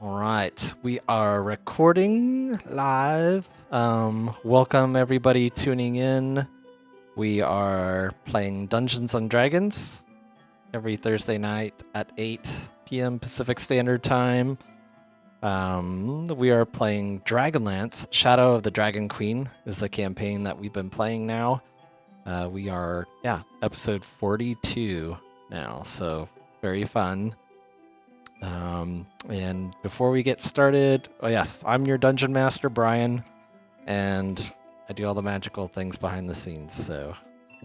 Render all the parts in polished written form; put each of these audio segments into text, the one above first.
All right, we are recording live. Welcome everybody tuning in. We are playing Dungeons and Dragons every Thursday night at 8 p.m. Pacific Standard Time. We are playing Dragonlance. Shadow of the Dragon Queen is the campaign that we've been playing now. We are, episode 42 now, so very fun. And before we get started, yes, I'm your dungeon master, Brian, and I do all the magical things behind the scenes, so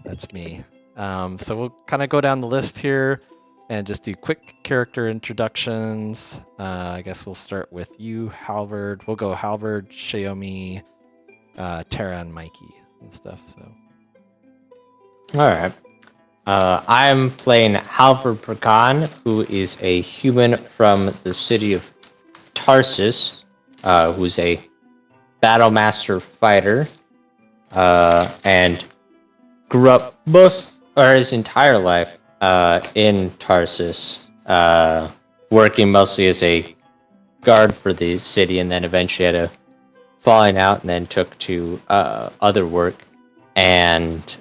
that's me. So we'll kind of go down the list here and just do quick character introductions. I guess we'll start with you, Halvard. We'll go Halvard, Xiaomi, Tara, and Mikey and stuff. So. All right. I'm playing Halvard Pragan, who is a human from the city of Tarsus, who's a battle master fighter, and grew up his entire life in Tarsus, working mostly as a guard for the city, and then eventually had a falling out, and then took to other work, and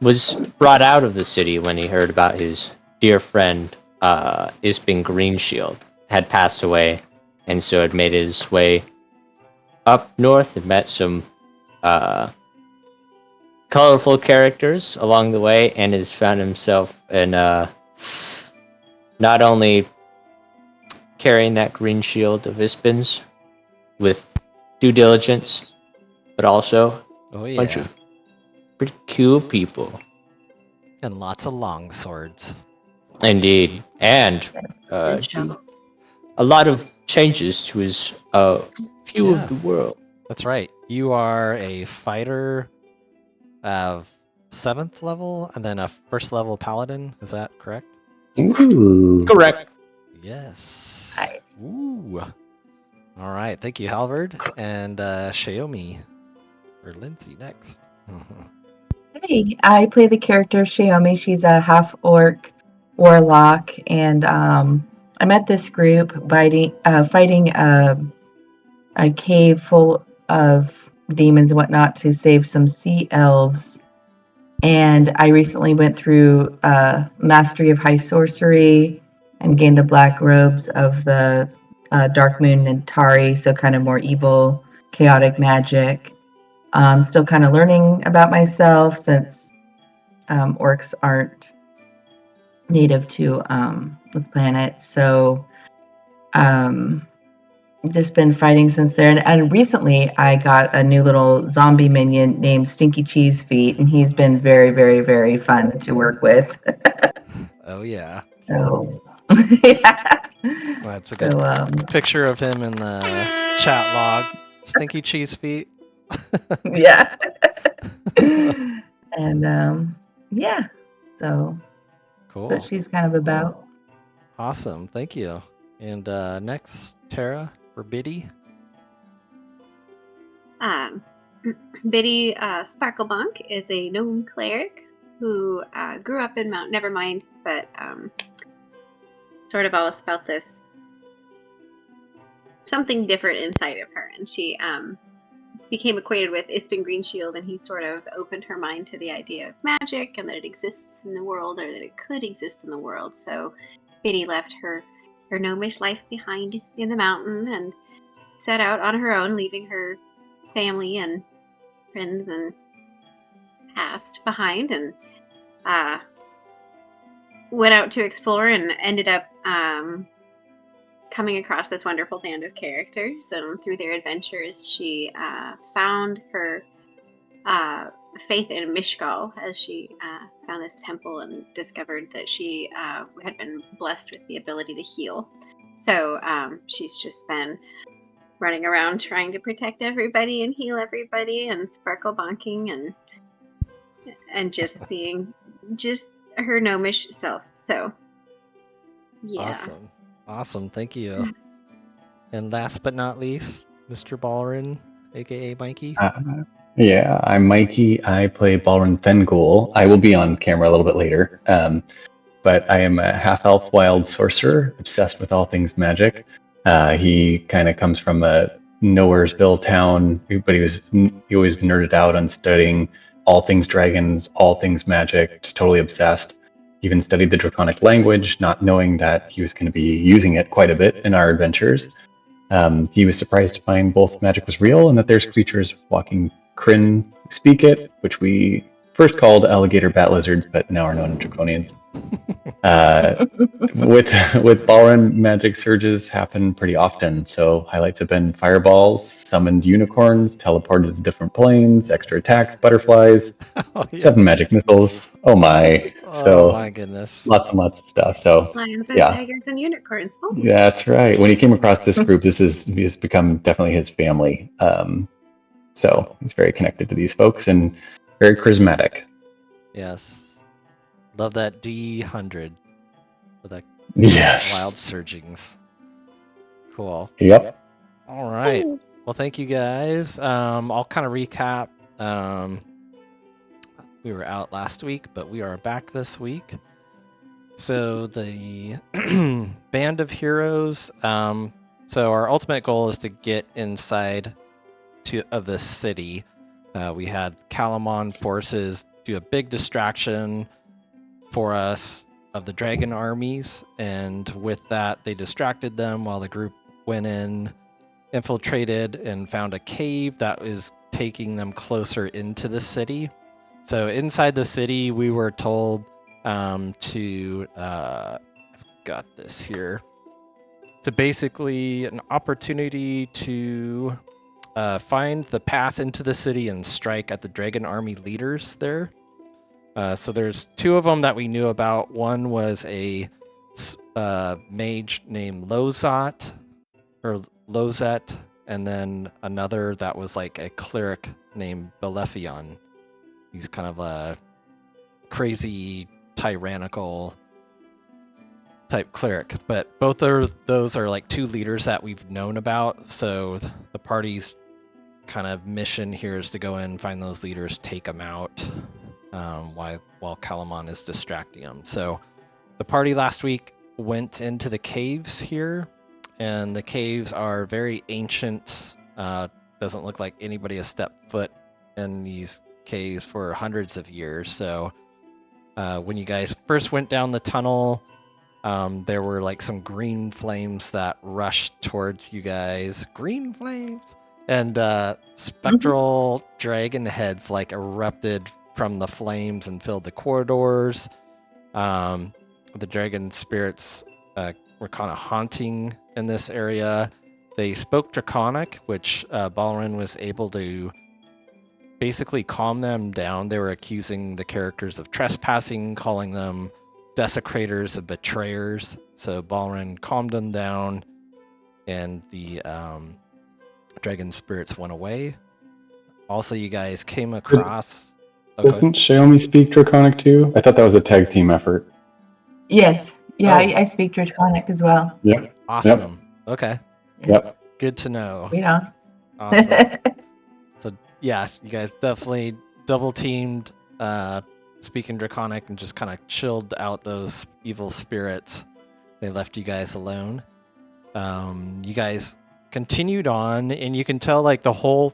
was brought out of the city when he heard about his dear friend Ispin Greenshield had passed away, and so had made his way up north and met some colorful characters along the way, and has found himself in not only carrying that green shield of Ispin's with due diligence, but also a bunch of pretty cool people. And lots of long swords. Indeed. And a lot of changes to his view of the world. That's right. You are a fighter of 7th level and then a 1st level paladin. Is that correct? Ooh. Correct. Yes. Nice. Ooh. All right. Thank you, Halvard. And Xiaomi or Lindsay next. Hey, I play the character Xiaomi. She's a half-orc warlock, and I met this group fighting a cave full of demons and whatnot to save some sea elves. And I recently went through Mastery of High Sorcery and gained the black robes of the Dark Moon and Tari, so kind of more evil, chaotic magic. Still kind of learning about myself since orcs aren't native to this planet. So just been fighting since then. And recently I got a new little zombie minion named Stinky Cheese Feet, and he's been very, very, very fun to work with. Oh, yeah. So, yeah. Well, that's a good picture of him in the chat log. Stinky cheese feet. Yeah. And yeah, so cool. what she's kind of about. Awesome, thank you. And next, Tara for Biddy. Biddy Sparklebonk is a gnome cleric who grew up in Mount Nevermind, but sort of always felt this something different inside of her, and she became acquainted with Ispin Greenshield, and he sort of opened her mind to the idea of magic and that it exists in the world, or that it could exist in the world. So Biddy left her gnomish life behind in the mountain and set out on her own, leaving her family and friends and past behind, and went out to explore and ended up coming across this wonderful band of characters, and through their adventures she found her faith in Mishgal, as she found this temple and discovered that she had been blessed with the ability to heal. So she's just been running around trying to protect everybody and heal everybody and sparkle bonking and just being just her gnomish self. So yeah. Awesome, thank you. And last but not least, Mr. Balrin, aka Mikey. I'm Mikey. I play Balrin Thengul. I will be on camera a little bit later. but I am a half-elf wild sorcerer, obsessed with all things magic. He kind of comes from a Nowheresville town, but he always nerded out on studying all things dragons, all things magic, just totally obsessed. Even studied the Draconic language, not knowing that he was going to be using it quite a bit in our adventures. He was surprised to find both magic was real and that there's creatures walking Kryn who speak it, which we first called alligator bat lizards, but now are known as draconians. With Ballrun, magic surges happen pretty often. So highlights have been fireballs, summoned unicorns, teleported to different planes, extra attacks, butterflies, Oh, yeah. 7 magic missiles. Oh my! Oh So my goodness. lots and lots of stuff. So Lions and yeah. tigers and unicorns. Oh. Yeah, that's right. When he came across this group, has become definitely his family. So he's very connected to these folks and very charismatic. Yes. Love that D100 with that Yes. wild surgings. Cool. Yep. All right. Well, thank you guys. I'll kind of recap. We were out last week, but we are back this week. So the band of heroes. So our ultimate goal is to get inside of this city. We had Calamon forces do a big distraction for us of the dragon armies, and with that, they distracted them while the group went in, infiltrated, and found a cave that was taking them closer into the city. So inside the city, we were told to I've got this here, to basically an opportunity to find the path into the city and strike at the dragon army leaders there. So there's 2 of them that we knew about. One was a mage named Lozat, and then another that was like a cleric named Belephion. He's kind of a crazy, tyrannical type cleric. But both of those are like 2 leaders that we've known about. So the party's kind of mission here is to go in, find those leaders, take them out, while Calamon is distracting them. So the party last week went into the caves here, and the caves are very ancient. Doesn't look like anybody has stepped foot in these caves for hundreds of years. So when you guys first went down the tunnel, there were like some green flames that rushed towards you guys. Green flames! And spectral dragon heads like erupted from the flames and filled the corridors. The dragon spirits were kind of haunting in this area. They spoke Draconic, which Balrin was able to basically calm them down. They were accusing the characters of trespassing, calling them desecrators and betrayers. So Balrin calmed them down, and the dragon spirits went away. Also, you guys came across... Doesn't Xiaomi speak Draconic too? I thought that was a tag team effort. Yes. Yeah, Oh. I speak Draconic as well. Yep. Awesome. Okay. Yep. Good to know. Right on. Awesome. So yeah, you guys definitely double teamed speaking Draconic and just kind of chilled out those evil spirits. They left you guys alone. You guys continued on, and you can tell like the whole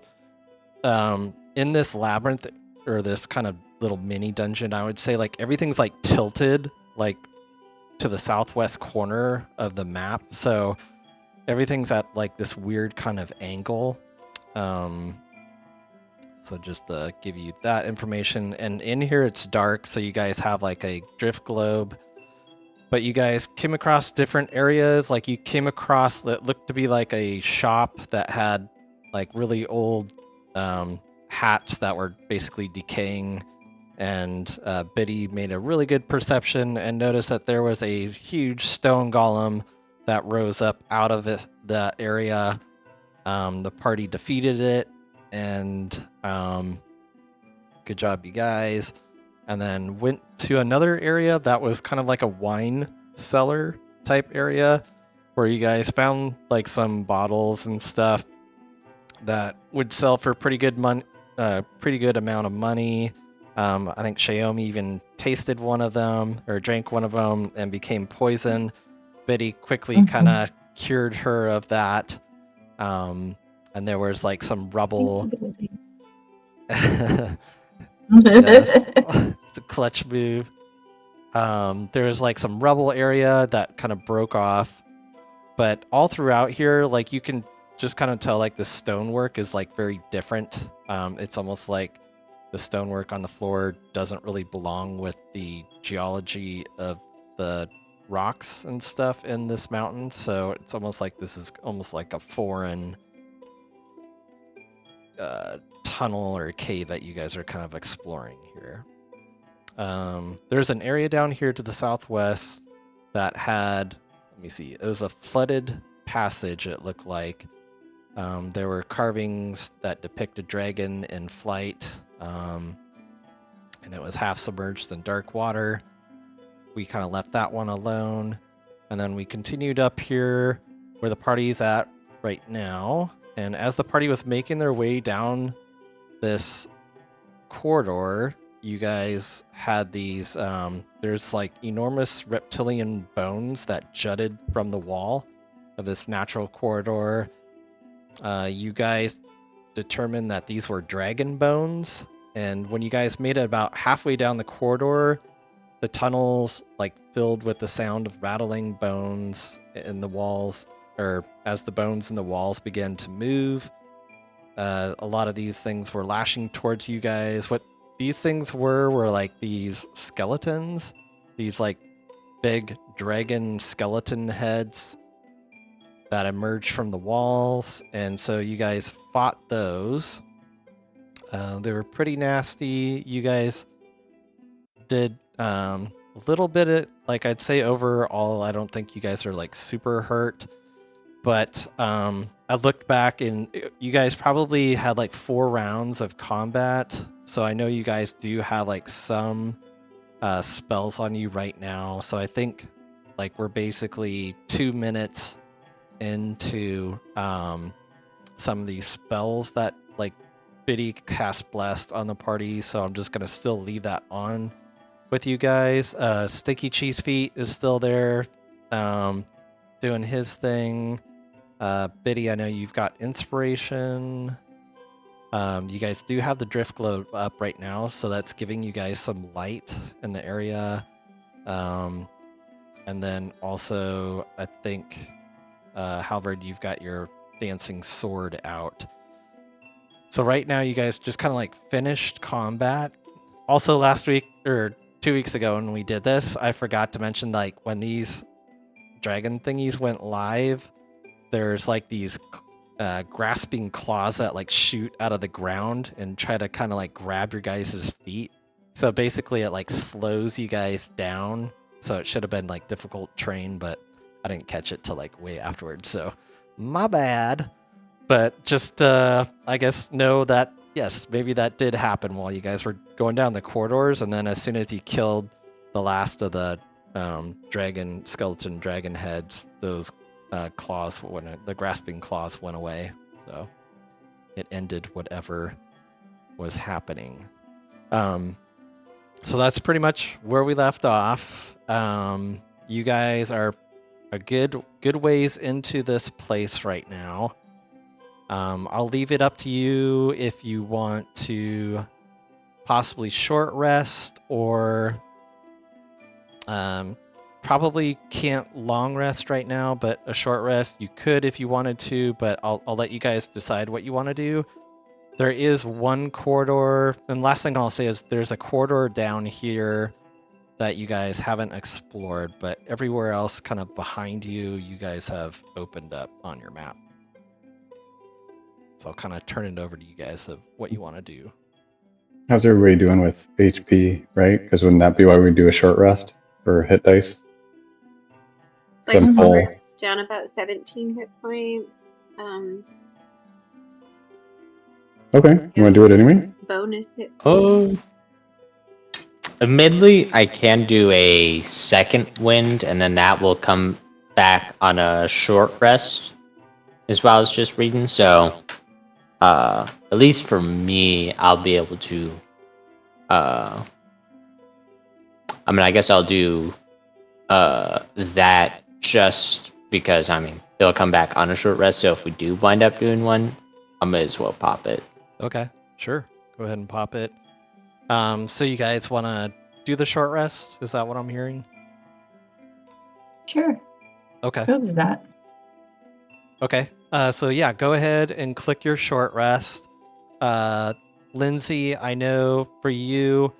in this labyrinth, or this kind of little mini dungeon, I would say like everything's like tilted like to the southwest corner of the map. So everything's at like this weird kind of angle. So just to give you that information, and in here it's dark, so you guys have like a drift globe, but you guys came across different areas. Like you came across that looked to be like a shop that had like really old hats that were basically decaying, and Biddy made a really good perception and noticed that there was a huge stone golem that rose up out of that area. The party defeated it, and good job, you guys. And then went to another area that was kind of like a wine cellar type area, where you guys found like some bottles and stuff that would sell for pretty good amount of money. I think Xiaomi even tasted one of them or drank one of them and became poisoned. Biddy quickly kind of cured her of that. And there was like some rubble. Yes, it's a clutch move. There was like some rubble area that kind of broke off, but all throughout here, like you can just kind of tell like the stonework is like very different. It's almost like the stonework on the floor doesn't really belong with the geology of the rocks and stuff in this mountain. So it's almost like this is almost like a foreign tunnel or cave that you guys are kind of exploring here. There's an area down here to the southwest that had, let me see, it was a flooded passage, it looked like. There were carvings that depict a dragon in flight, and it was half submerged in dark water. We kind of left that one alone, and then we continued up here where the party's at right now. And as the party was making their way down this corridor, you guys had these, there's like enormous reptilian bones that jutted from the wall of this natural corridor. You guys determined that these were dragon bones, and when you guys made it about halfway down the corridor, the tunnels like filled with the sound of rattling bones in the walls, or as the bones in the walls began to move. A lot of these things were lashing towards you guys. What these things were like these skeletons, these like big dragon skeleton heads that emerged from the walls, and so you guys fought those. They were pretty nasty. You guys did a little bit of, like, I'd say overall, I don't think you guys are like super hurt, but I looked back and you guys probably had like 4 rounds of combat, so I know you guys do have like some spells on you right now. So I think like we're basically 2 minutes into some of these spells that like Biddy cast Blessed on the party, so I'm just gonna still leave that on with you guys. Sticky Cheese Feet is still there, doing his thing. Biddy, I know you've got Inspiration. You guys do have the Drift Globe up right now, so that's giving you guys some light in the area. And then also, I think, Halvard, you've got your Dancing Sword out. So right now, you guys just kind of like finished combat. Also, last week, or 2 weeks ago when we did this, I forgot to mention, like, when these dragon thingies went live, there's like these grasping claws that like shoot out of the ground and try to kind of like grab your guys' feet. So basically it like slows you guys down. So it should have been like difficult terrain, but I didn't catch it till like way afterwards. So my bad. But just I guess know that yes, maybe that did happen while you guys were going down the corridors, and then as soon as you killed the last of the skeleton dragon heads, those claws the grasping claws went away, so it ended whatever was happening. So that's pretty much where we left off. You guys are a good ways into this place right now. I'll leave it up to you if you want to possibly short rest, or probably can't long rest right now, but a short rest you could if you wanted to, but I'll let you guys decide what you want to do. There is one corridor, and last thing I'll say is there's a corridor down here that you guys haven't explored, but everywhere else kind of behind you, you guys have opened up on your map. So I'll kind of turn it over to you guys of what you want to do. How's everybody doing with HP, right? Because wouldn't that be why we do a short rest for hit dice? It's like Simple. Robert's down about 17 hit points. Okay, you want to do it anyway? Bonus hit. Oh. Admittedly, I can do a second wind, and then that will come back on a short rest, as well as just reading. So, at least for me, I'll be able to I mean, I guess I'll do that just because, I mean, they'll come back on a short rest, so if we do wind up doing one, I may as well pop it. Okay, sure. Go ahead and pop it. So you guys want to do the short rest? Is that what I'm hearing? Sure. Okay. We'll do that. Okay. So yeah, go ahead and click your short rest. Lindsay, I know for you,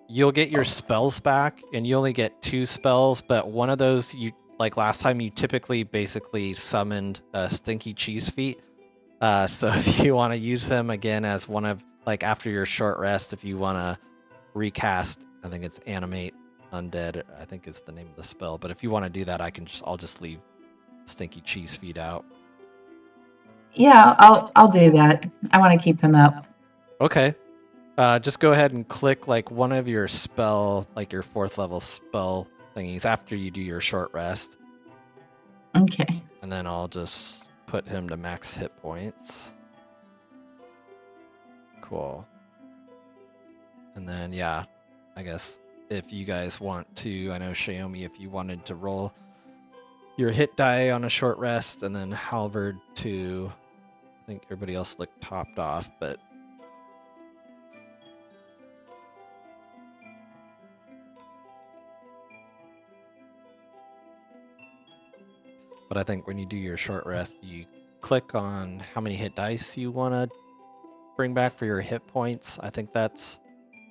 you'll get your spells back, and you only get 2 spells, but one of those you like last time you typically basically summoned Stinky Cheese Feet. So if you want to use him again as one of like after your short rest, if you want to recast, I think it's Animate Undead, I think is the name of the spell. But if you want to do that, I'll just leave Stinky Cheese Feet out. Yeah, I'll do that. I want to keep him up. Okay. Just go ahead and click like one of your spell, like your 4th level spell thingies after you do your short rest. Okay. And then I'll just put him to max hit points. Cool. And then, yeah, I guess if you guys want to, I know Xiaomi, if you wanted to roll your hit die on a short rest, and then Halvard to, I think everybody else looked topped off, but I think when you do your short rest, you click on how many hit dice you want to bring back for your hit points. I think that's...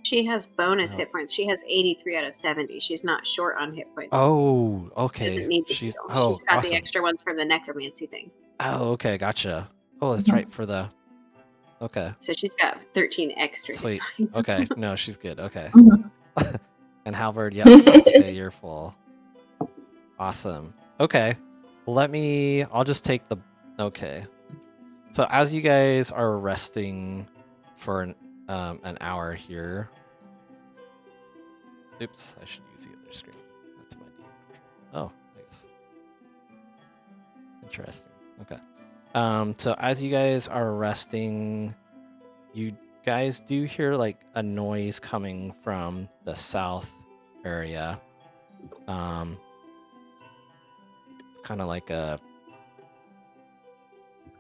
She has bonus No. hit points. She has 83 out of 70. She's not short on hit points. Oh, She okay. doesn't need to She's heal. oh, She's got awesome. the extra ones from the necromancy thing. Oh, okay, gotcha. Oh, that's right for the... Okay, So she's got 13 extra hit sweet. points. Okay, no, she's good. Okay. Mhm. And Halvard, yep. Okay, you're full. Awesome. Okay. I'll just take the... Okay. So as you guys are resting for an hour here... Oops, I should use the other screen. That's my default. Oh, nice. Interesting. Okay. So as you guys are resting, you guys do hear like a noise coming from the south area. Kind of like a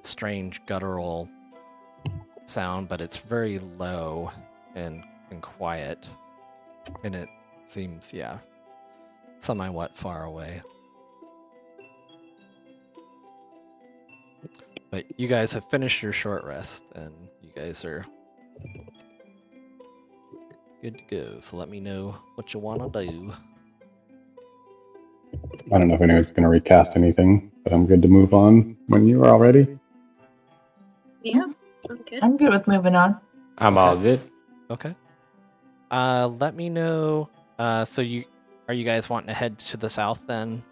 strange guttural sound, but it's very low and quiet. And it seems, yeah, somewhat far away. But you guys have finished your short rest, and you guys are good to go. So let me know what you want to do. I don't know if anyone's going to recast anything, but I'm good to move on when you are all ready. Yeah, I'm good. I'm good with moving on. I'm Okay. all good. Okay. Let me know. So are you guys wanting to head to the south then?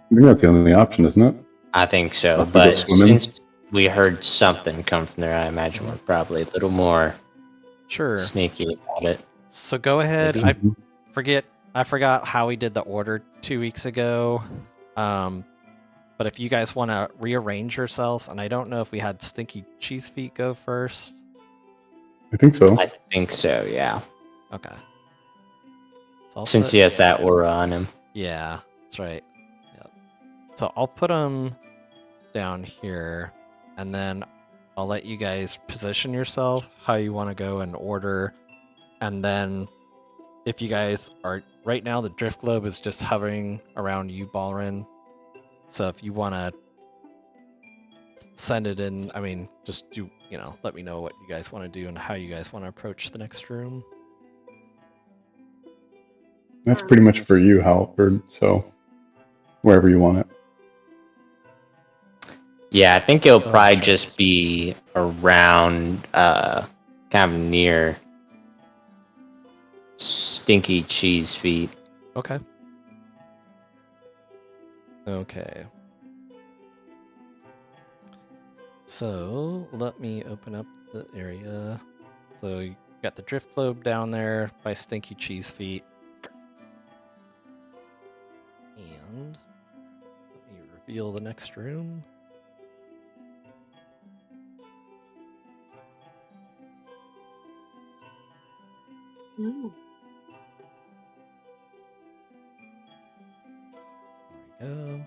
I think that's the only option, isn't it? I think so, Have to go but swimming. since we heard something come from there, I imagine we're probably a little more Sure. sneaky about it. So go ahead. Maybe. I forgot how we did the order 2 weeks ago. But if you guys want to rearrange yourselves, and I don't know if we had Stinky Cheese Feet go first. I think so. I think so, yeah. Okay. So I'll Since put- he has that aura on him. Yeah, that's right. Yep. So I'll put them down here, and then I'll let you guys position yourself how you want to go in order. And then if you guys are... Right now, the drift globe is just hovering around you, Balrin. So if you want to send it in, I mean, just do, let me know what you guys want to do and how you guys want to approach the next room. That's pretty much for you, Halford. So wherever you want it. Yeah, I think it'll Oh, probably sure. just be around, kind of near Stinky Cheese Feet. Okay. Okay. So let me open up the area. So you got the drift globe down there by Stinky Cheese Feet. And let me reveal the next room. Oh. There we go.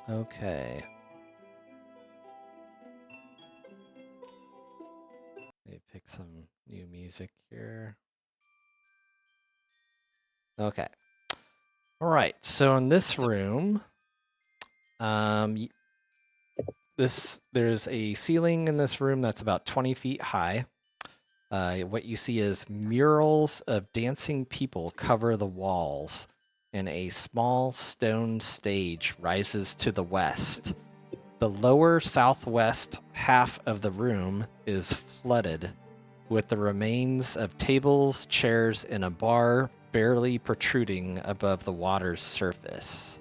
Okay. Let me pick some new music here. Okay. All right. So in this room, there's a ceiling in this room that's about 20 feet high. What you see is murals of dancing people cover the walls, and a small stone stage rises to the west. The lower southwest half of the room is flooded, with the remains of tables, chairs, and a bar barely protruding above the water's surface.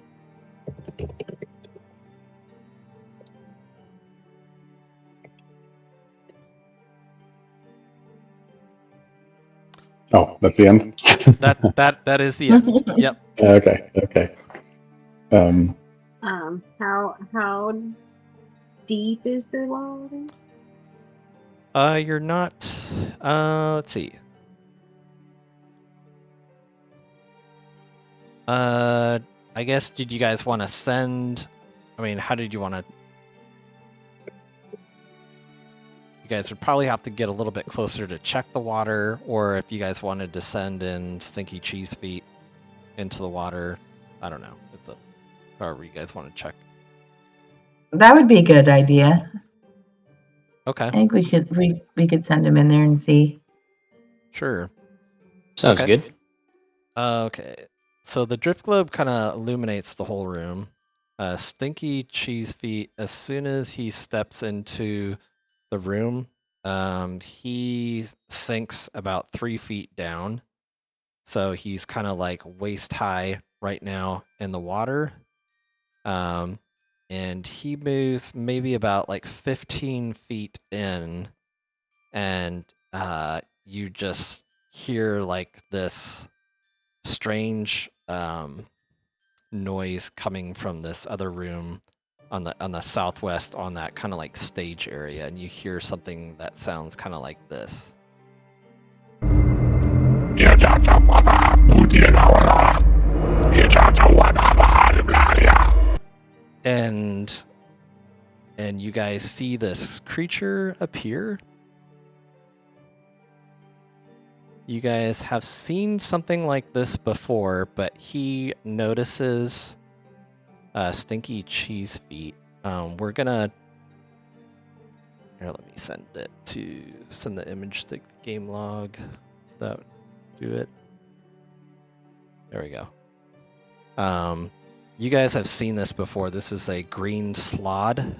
Oh, that's the end. That is the end. Yep. Okay. How deep is the water? You're not. Let's see. I guess, did you guys want to send? I mean, how did you want to? You guys would probably have to get a little bit closer to check the water, or if you guys wanted to send in Stinky Cheese Feet into the water, I don't know. It's however you guys want to check. That would be a good idea. Okay. I think we could send him in there and see. Sure. Sounds Okay. good. Okay. So the drift globe kind of illuminates the whole room. Stinky Cheese Feet, as soon as he steps into the room, he sinks about 3 feet down. So he's kind of like waist high right now in the water. And he moves maybe about like 15 feet in, and you just hear like this strange noise coming from this other room on the southwest, on that kind of like stage area, and you hear something that sounds kind of like this. And you guys see this creature appear. You guys have seen something like this before, but he notices Stinky Cheese Feet. We're gonna here. Let me send the image to game log. That do it. There we go. You guys have seen this before. This is a green slod.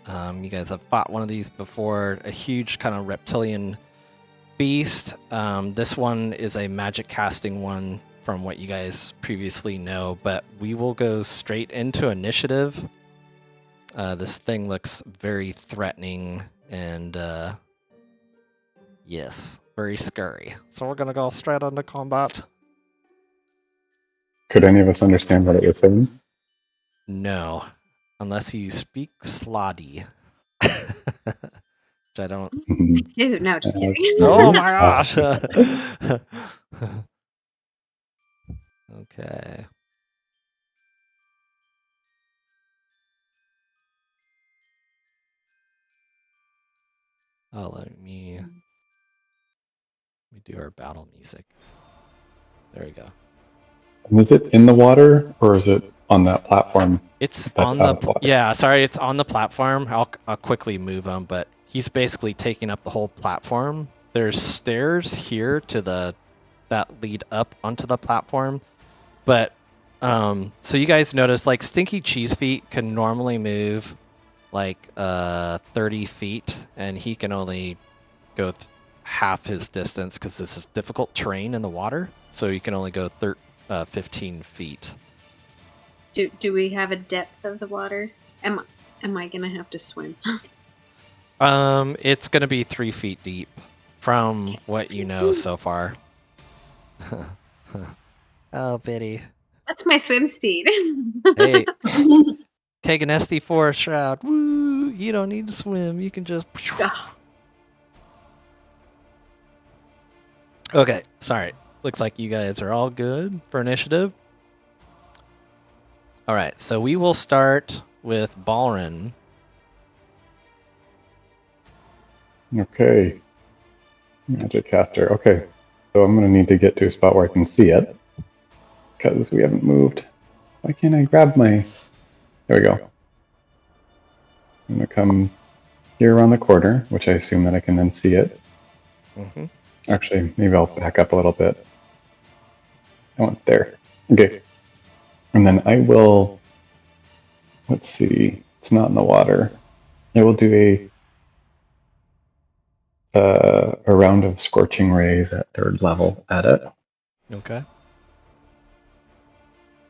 You guys have fought one of these before. A huge kind of reptilian beast. This one is a magic casting one from what you guys previously know, but we will go straight into initiative. This thing looks very threatening and yes, very scary. So we're gonna go straight into combat. Could any of us understand what it was saying? No, unless you speak Slotty. Which I don't. Dude, no, just kidding. Oh my gosh! Okay. Oh, let me do our battle music. There we go. Was it in the water, or is it on that platform? It's That's on out the of water. yeah. Sorry, it's on the platform. I'll quickly move him, but he's basically taking up the whole platform. There's stairs here that lead up onto the platform, but so you guys notice like Stinky Cheese Feet can normally move like 30 feet, and he can only go half his distance because this is difficult terrain in the water. So you can only go 15 feet. Do we have a depth of the water? Am I gonna have to swim? It's gonna be 3 feet deep from what you know so far. Oh, Biddy. That's my swim speed. Hey, Kaganesti Forest Shroud. Woo! You don't need to swim. You can just. Okay, sorry. Looks like you guys are all good for initiative. All right, so we will start with Balrin. Okay. Magic caster. Okay. So I'm going to need to get to a spot where I can see it because we haven't moved. Why can't I grab my... There we go. I'm going to come here around the corner, which I assume that I can then see it. Mm-hmm. Actually, maybe I'll back up a little bit. I went there. Okay. And then I will... Let's see. It's not in the water. I will do a round of scorching rays at 3rd level at it. Okay.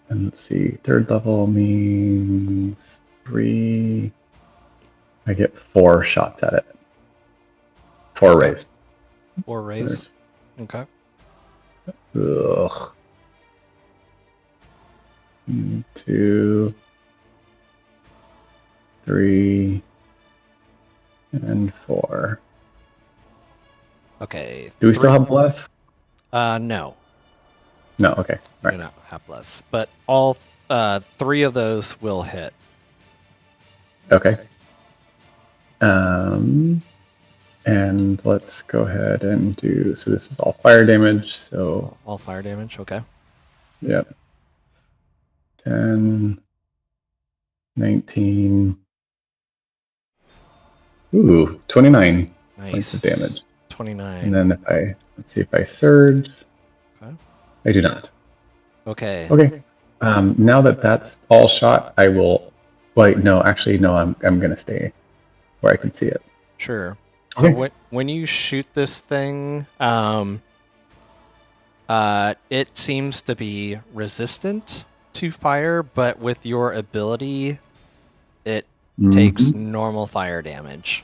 And let's see, 3rd level means 3. I get 4 shots at it. 4 Okay. rays. 4 rays. Okay. Ugh. 2, 3, and 4. Okay. Do we still have bless? No. No. Okay. You do not have bless, but all 3 of those will hit. Okay. And let's go ahead and do. So this is all fire damage. So all fire damage. Okay. Yep. 10, 19. Ooh, 29 points of damage. 29. And then let's see if I surge. Okay. I do not. Okay. Okay. Now that that's all shot, I will. Wait, no, actually, no. I'm gonna stay where I can see it. Sure. So Okay. when you shoot this thing, it seems to be resistant to fire, but with your ability, it takes normal fire damage.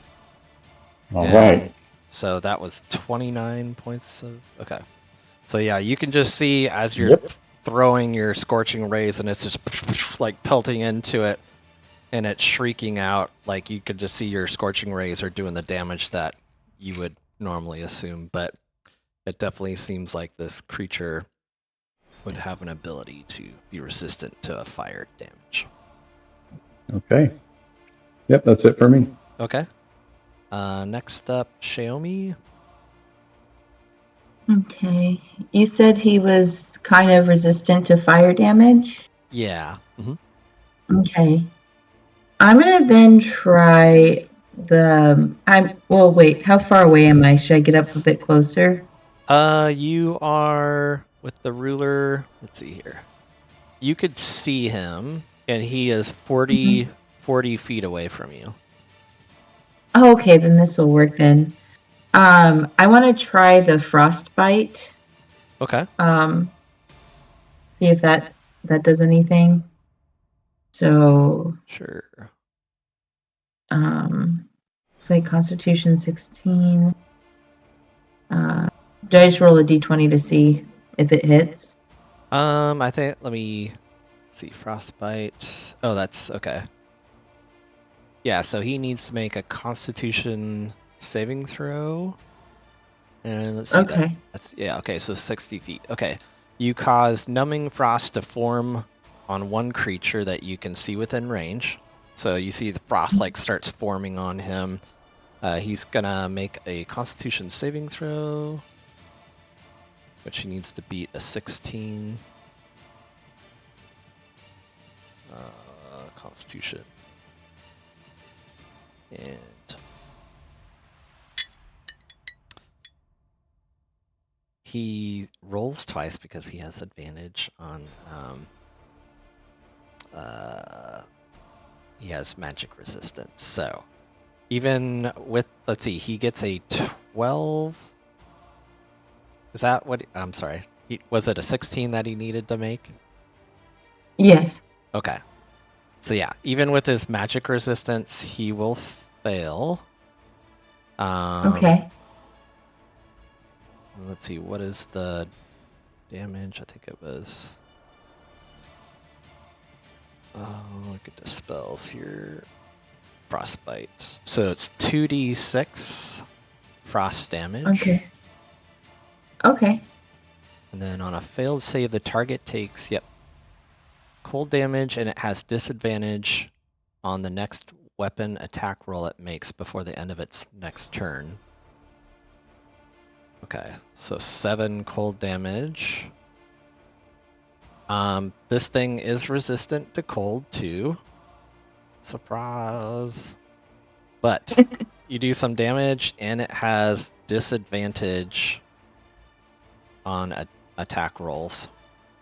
All right. So that was 29 points of... Okay. So yeah, you can just see as you're throwing your scorching rays and it's just like pelting into it and it's shrieking out. Like you could just see your scorching rays are doing the damage that you would normally assume. But it definitely seems like this creature would have an ability to be resistant to fire damage. Okay. Yep, that's it for me. Okay. Next up, Xiaomi. Okay. You said he was kind of resistant to fire damage? Yeah. Mm-hmm. Okay. I'm going to then try well, wait, how far away am I? Should I get up a bit closer? You are with the ruler. Let's see here. You could see him, and he is 40 feet away from you. Oh, okay, then this will work then. I want to try the frostbite. Okay. See if that does anything. So, Sure. it's like Constitution 16. Do I just roll a d20 to see if it hits? I think, let me see, frostbite. Oh, that's okay. Yeah, so he needs to make a Constitution saving throw. And let's see that. That's okay, so 60 feet. Okay. You cause numbing frost to form on one creature that you can see within range. So you see the frost like starts forming on him. He's gonna make a Constitution saving throw, which he needs to beat a 16. Constitution. And he rolls twice because he has advantage on he has magic resistance. So even with, let's see, he gets a 12. Is that what I'm sorry. Was it a 16 that he needed to make? Yes. Okay. So yeah, even with his magic resistance, he will fail. Okay. Let's see, what is the damage? I think it was... look at the spells here. Frostbite. So it's 2d6 frost damage. Okay. Okay. And then on a failed save, the target takes, cold damage, and it has disadvantage on the next weapon attack roll it makes before the end of its next turn. Okay, so 7 cold damage. This thing is resistant to cold too. Surprise. But you do some damage, and it has disadvantage on attack rolls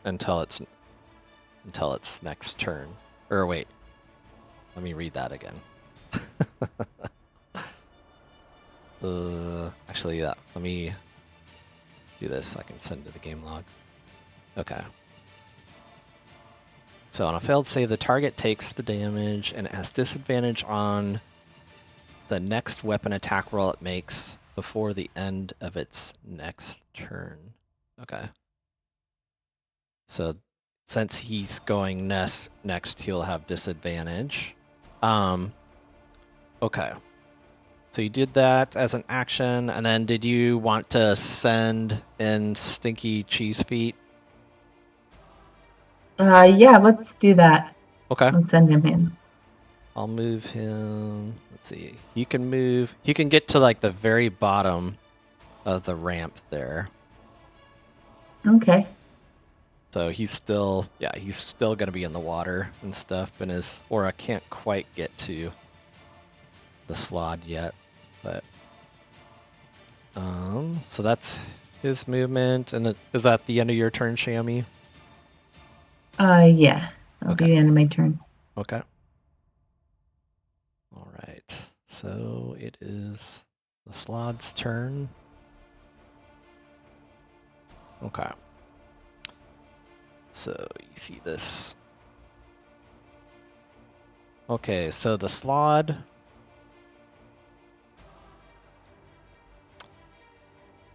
until its next turn. Or wait, let me read that again. Actually, let me do this so I can send to the game log. Okay. So on a failed save, the target takes the damage, and it has disadvantage on the next weapon attack roll it makes before the end of its next turn. Okay. So since he's going next, he'll have disadvantage. Okay. So you did that as an action, and then did you want to send in Stinky Cheese Feet? Yeah, let's do that. Okay. Let's send him in. I'll move him. Let's see. He can move. He can get to like the very bottom of the ramp there. Okay. So he's still going to be in the water and stuff, and his aura can't quite get to the slot yet. But so that's his movement, and is that the end of your turn, Shammy? Yeah. That'll Okay. be the end of my turn. Okay. All right. So it is the Slod's turn. Okay. So you see this. Okay, so the Slod.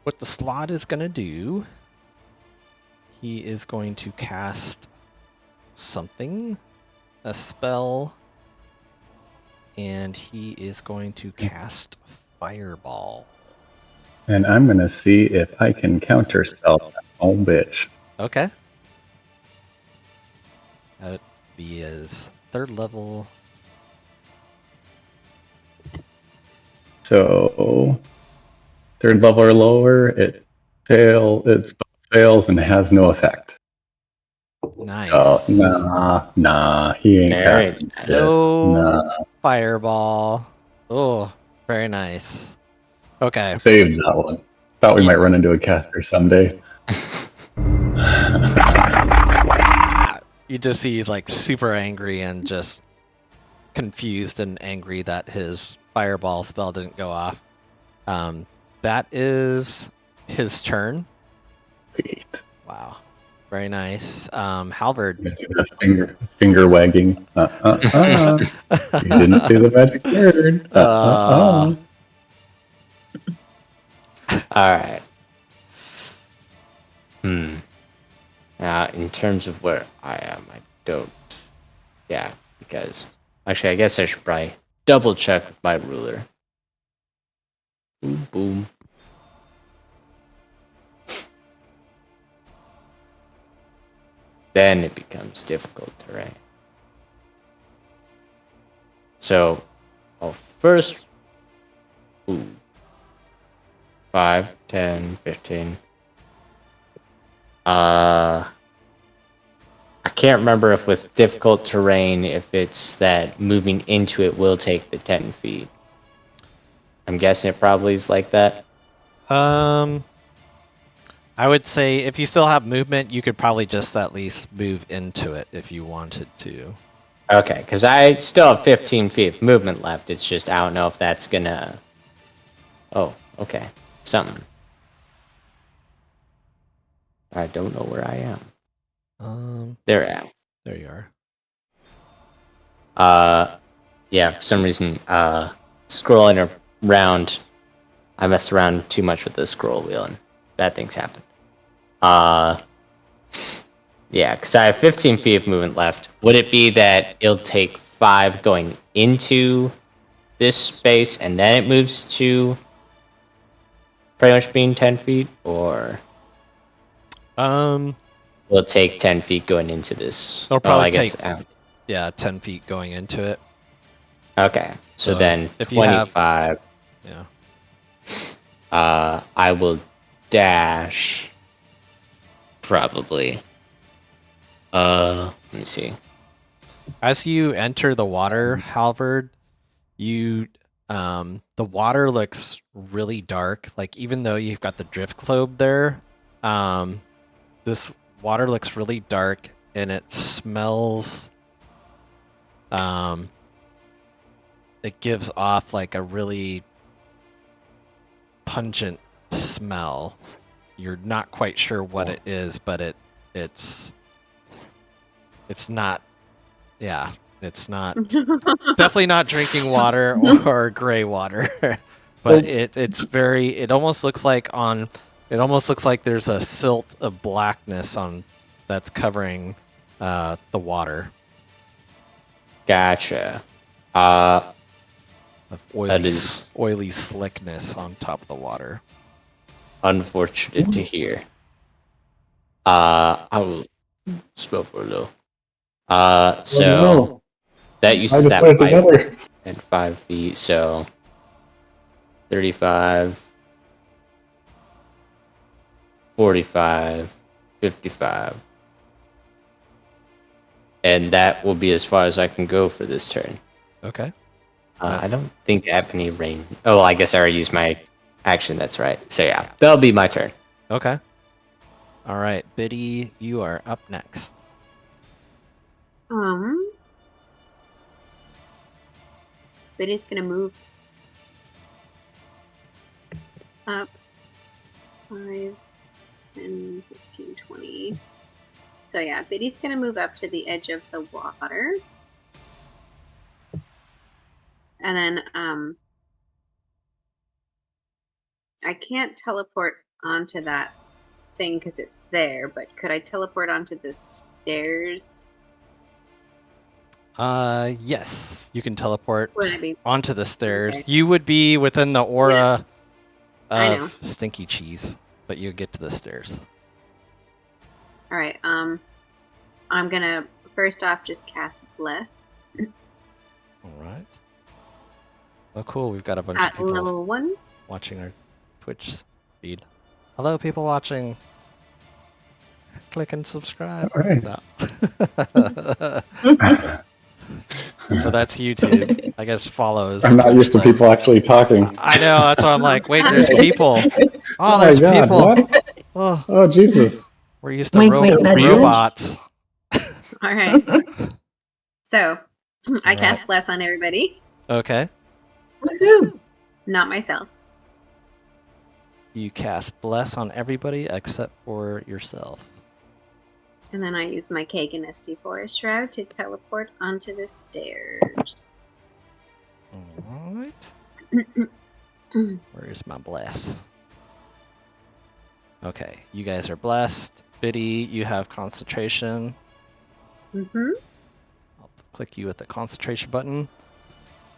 What the Slod is going to do, he is going to cast something, a spell, and he is going to cast Fireball. And I'm going to see if I can counterspell that old bitch. Okay. That'd be his 3rd level. So 3rd level or lower, it fails and has no effect. Nice. Oh, nah, he ain't Very casting nice. shit. No Nah, Fireball. Oh, very nice. Okay. saved that one. Thought we might run into a caster someday. You just see he's like super angry and just confused and angry that his Fireball spell didn't go off. That is his turn. Sweet. Wow. Very nice. Halvard. I'm gonna do that finger wagging. You didn't say the magic word. All right. Now, in terms of where I am, I don't. Yeah, because actually, I guess I should probably double check with my ruler. Boom, boom. Then it becomes difficult terrain. So, I'll first. 5, 10, 15. I can't remember if with difficult terrain, if it's that moving into it will take the 10 feet. I'm guessing it probably is like that. I would say if you still have movement, you could probably just at least move into it if you wanted to. Okay, because I still have 15 feet of movement left. It's just I don't know if that's gonna. Oh, okay. Something. I don't know where I am. There I am. There you are. Yeah, for some reason, scrolling around, I messed around too much with the scroll wheel and bad things happen. Yeah, because I have 15 feet of movement left. Would it be that it'll take 5 going into this space and then it moves to pretty much being 10 feet, or? We'll take 10 feet going into this. It'll Well, probably I guess. take 10 feet going into it. Okay, so So then if you have- 25. Yeah. I will dash. Probably. Let me see. As you enter the water, Halvard, you the water looks really dark. Like even though you've got the drift globe there, this water looks really dark and it smells it gives off like a really pungent smell. You're not quite sure what it is, but it's not it's not definitely not drinking water or gray water. But it almost looks like there's a silt of blackness on that's covering the water. Gotcha. Of That is oily slickness on top of the water. unfortunate to hear. I will spell for a little. So no. that I uses just that put it pipe together. and 5 feet, so 35, 45, 55. And that will be as far as I can go for this turn. Okay. I don't think I have any rain. Oh, I guess I already used my action. That's right. So yeah, that'll be my turn. Okay. All right, Biddy, you are up next. Biddy's gonna move up 5, 10, 15, 20. So yeah, Biddy's gonna move up to the edge of the water. And then I can't teleport onto that thing because it's there, but could I teleport onto the stairs? Yes, you can teleport Would I be onto the stairs. Okay. You would be within the aura I know. of Stinky Cheese, but you get to the stairs. All right. I'm gonna first off just cast Bless All right. Oh, cool. We've got a bunch of at people level 1. watching our Twitch feed. Hello, people watching. Click and subscribe. All right. No. Well, that's YouTube. I guess follows. I'm not used to people actually talking. I know. That's why I'm like, wait, there's people. Oh, my there's God, people. what? Oh, Oh, Jesus. we're used to Wait, that's you? robots. All right. So I All cast right. Bless on everybody, Okay. Woohoo! not myself. You cast Bless on everybody except for yourself. And then I use my Kagan Forest Shroud to teleport onto the stairs. All right. Where's my bless? Okay, you guys are blessed. Biddy, you have concentration. Mm-hmm. I'll click you with the concentration button.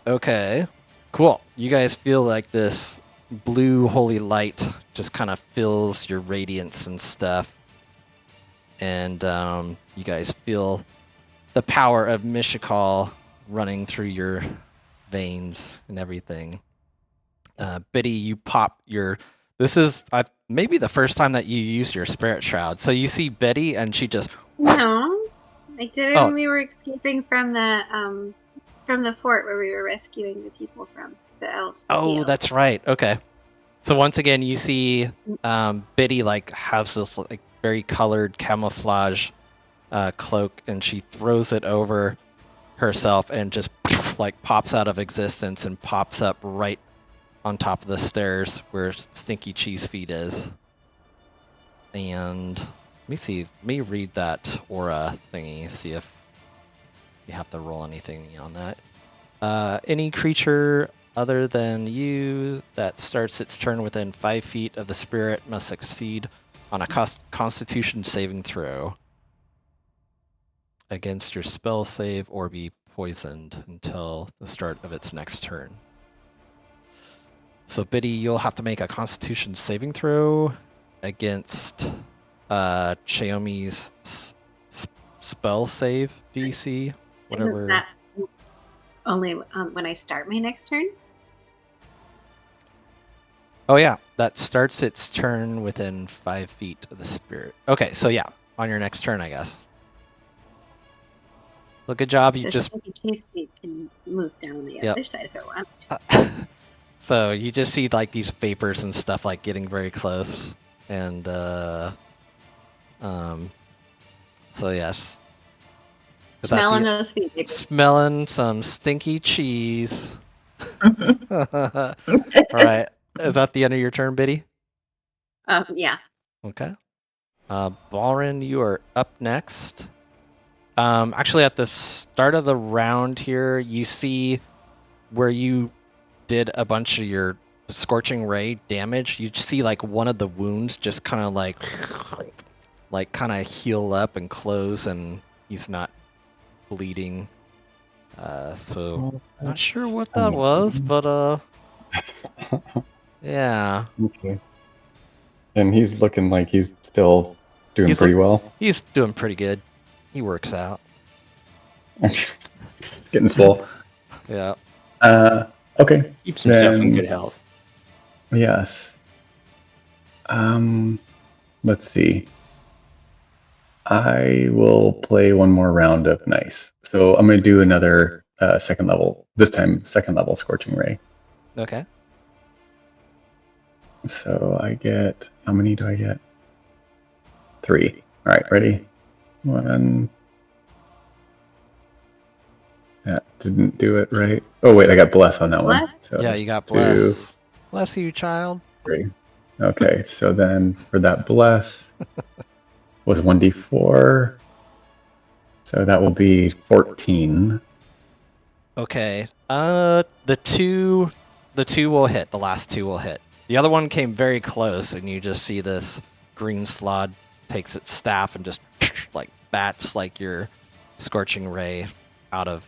Okay, cool. You guys feel like this blue holy light just kind of fills your radiance and stuff. And you guys feel the power of Mishakal running through your veins and everything. Biddy, you pop your... This is maybe the first time that you use your spirit shroud. So you see Biddy and she just... No, I did it Oh. when we were escaping from the fort where we were rescuing the people from the elves. The sea Oh, elves. that's right. Okay. So once again, you see Biddy like has this like very colored camouflage cloak, and she throws it over herself and just like pops out of existence and pops up right on top of the stairs where Stinky Cheese Feet is. And let me read that aura thingy, see if you have to roll anything on that. Any creature other than you that starts its turn within 5 feet of the spirit must succeed on a Constitution saving throw against your spell save or be poisoned until the start of its next turn. So Biddy, you'll have to make a Constitution saving throw against Xiaomi's spell save DC, Isn't whatever. that only when I start my next turn? Oh yeah, that starts its turn within 5 feet of the spirit. Okay, so yeah, on your next turn, I guess. Well, good job. You So just Stinky Cheesecake can move down the Yep. other side if it wants to. so you just see like these vapors and stuff like getting very close, and so yes. Is that Smelling the those feet. Baby. smelling some stinky cheese? All right, is that the end of your turn, Biddy? Yeah. Okay. Balrin, you are up next. Actually, at the start of the round here, you see where you did a bunch of your scorching ray damage. You see like one of the wounds just kind of like kind of heal up and close, and he's not bleeding. So not sure what that was, but yeah. Okay. And he's looking like he's still doing He's pretty well. He's doing pretty good. He works out. It's getting swole. Yeah. Okay. Keeps himself in Then- good health. Yes. Let's see. I will play one more round of nice. So I'm going to do another second level. This time, second level Scorching Ray. Okay. So I get, how many do I get? 3. All right, ready? 1. That didn't do it right. Oh wait, I got bless on that one. What? So Yeah, you got 2, bless. Bless you, child. 3. Okay, so then for that bless was 1d4. So that will be 14. Okay. The two will hit. The last 2 will hit. The other one came very close, and you just see this green slod takes its staff and just like bats like your scorching ray out of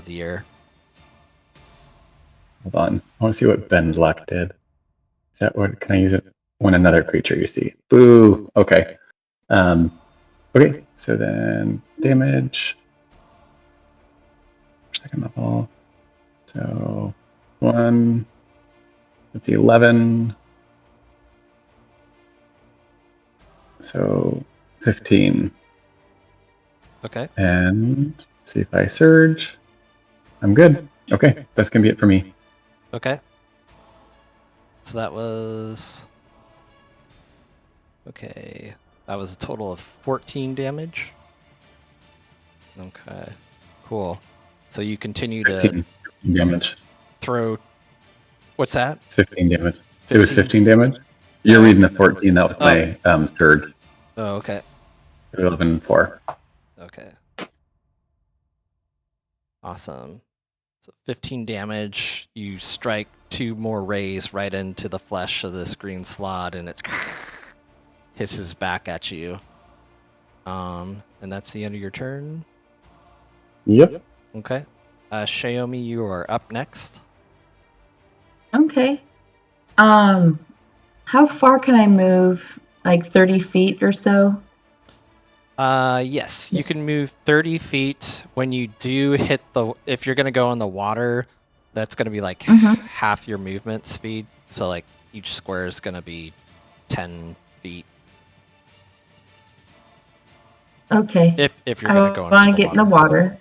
the air. Hold on. I want to see what Bend Luck did. Is that what? Can I use it when another creature you see? Boo. Okay. Okay. So then damage. Second level. So 1. Let's see, 11. So 15. Okay. And see if I surge. I'm good. Okay. That's gonna be it for me. Okay. So that was okay. That was a total of 14 damage. Okay. Cool. So you continue to 15 damage. throw. What's that? 15 damage. It was 15 damage. You're Oh. reading the 14. That was my surge. Oh, okay. 11 and 4. Okay. Awesome. So 15 damage. You strike 2 more rays right into the flesh of this green slot, and it hisses back at you. And that's the end of your turn. Yep. Okay. Xiaomi, you are up next. Okay. How far can I move? Like 30 feet or so? Yes, you can move 30 feet. When you do hit if you're going to go in the water, that's going to be like half your movement speed. So like each square is going to be 10 feet. Okay. If you're going to go into I want the to get water. in the water.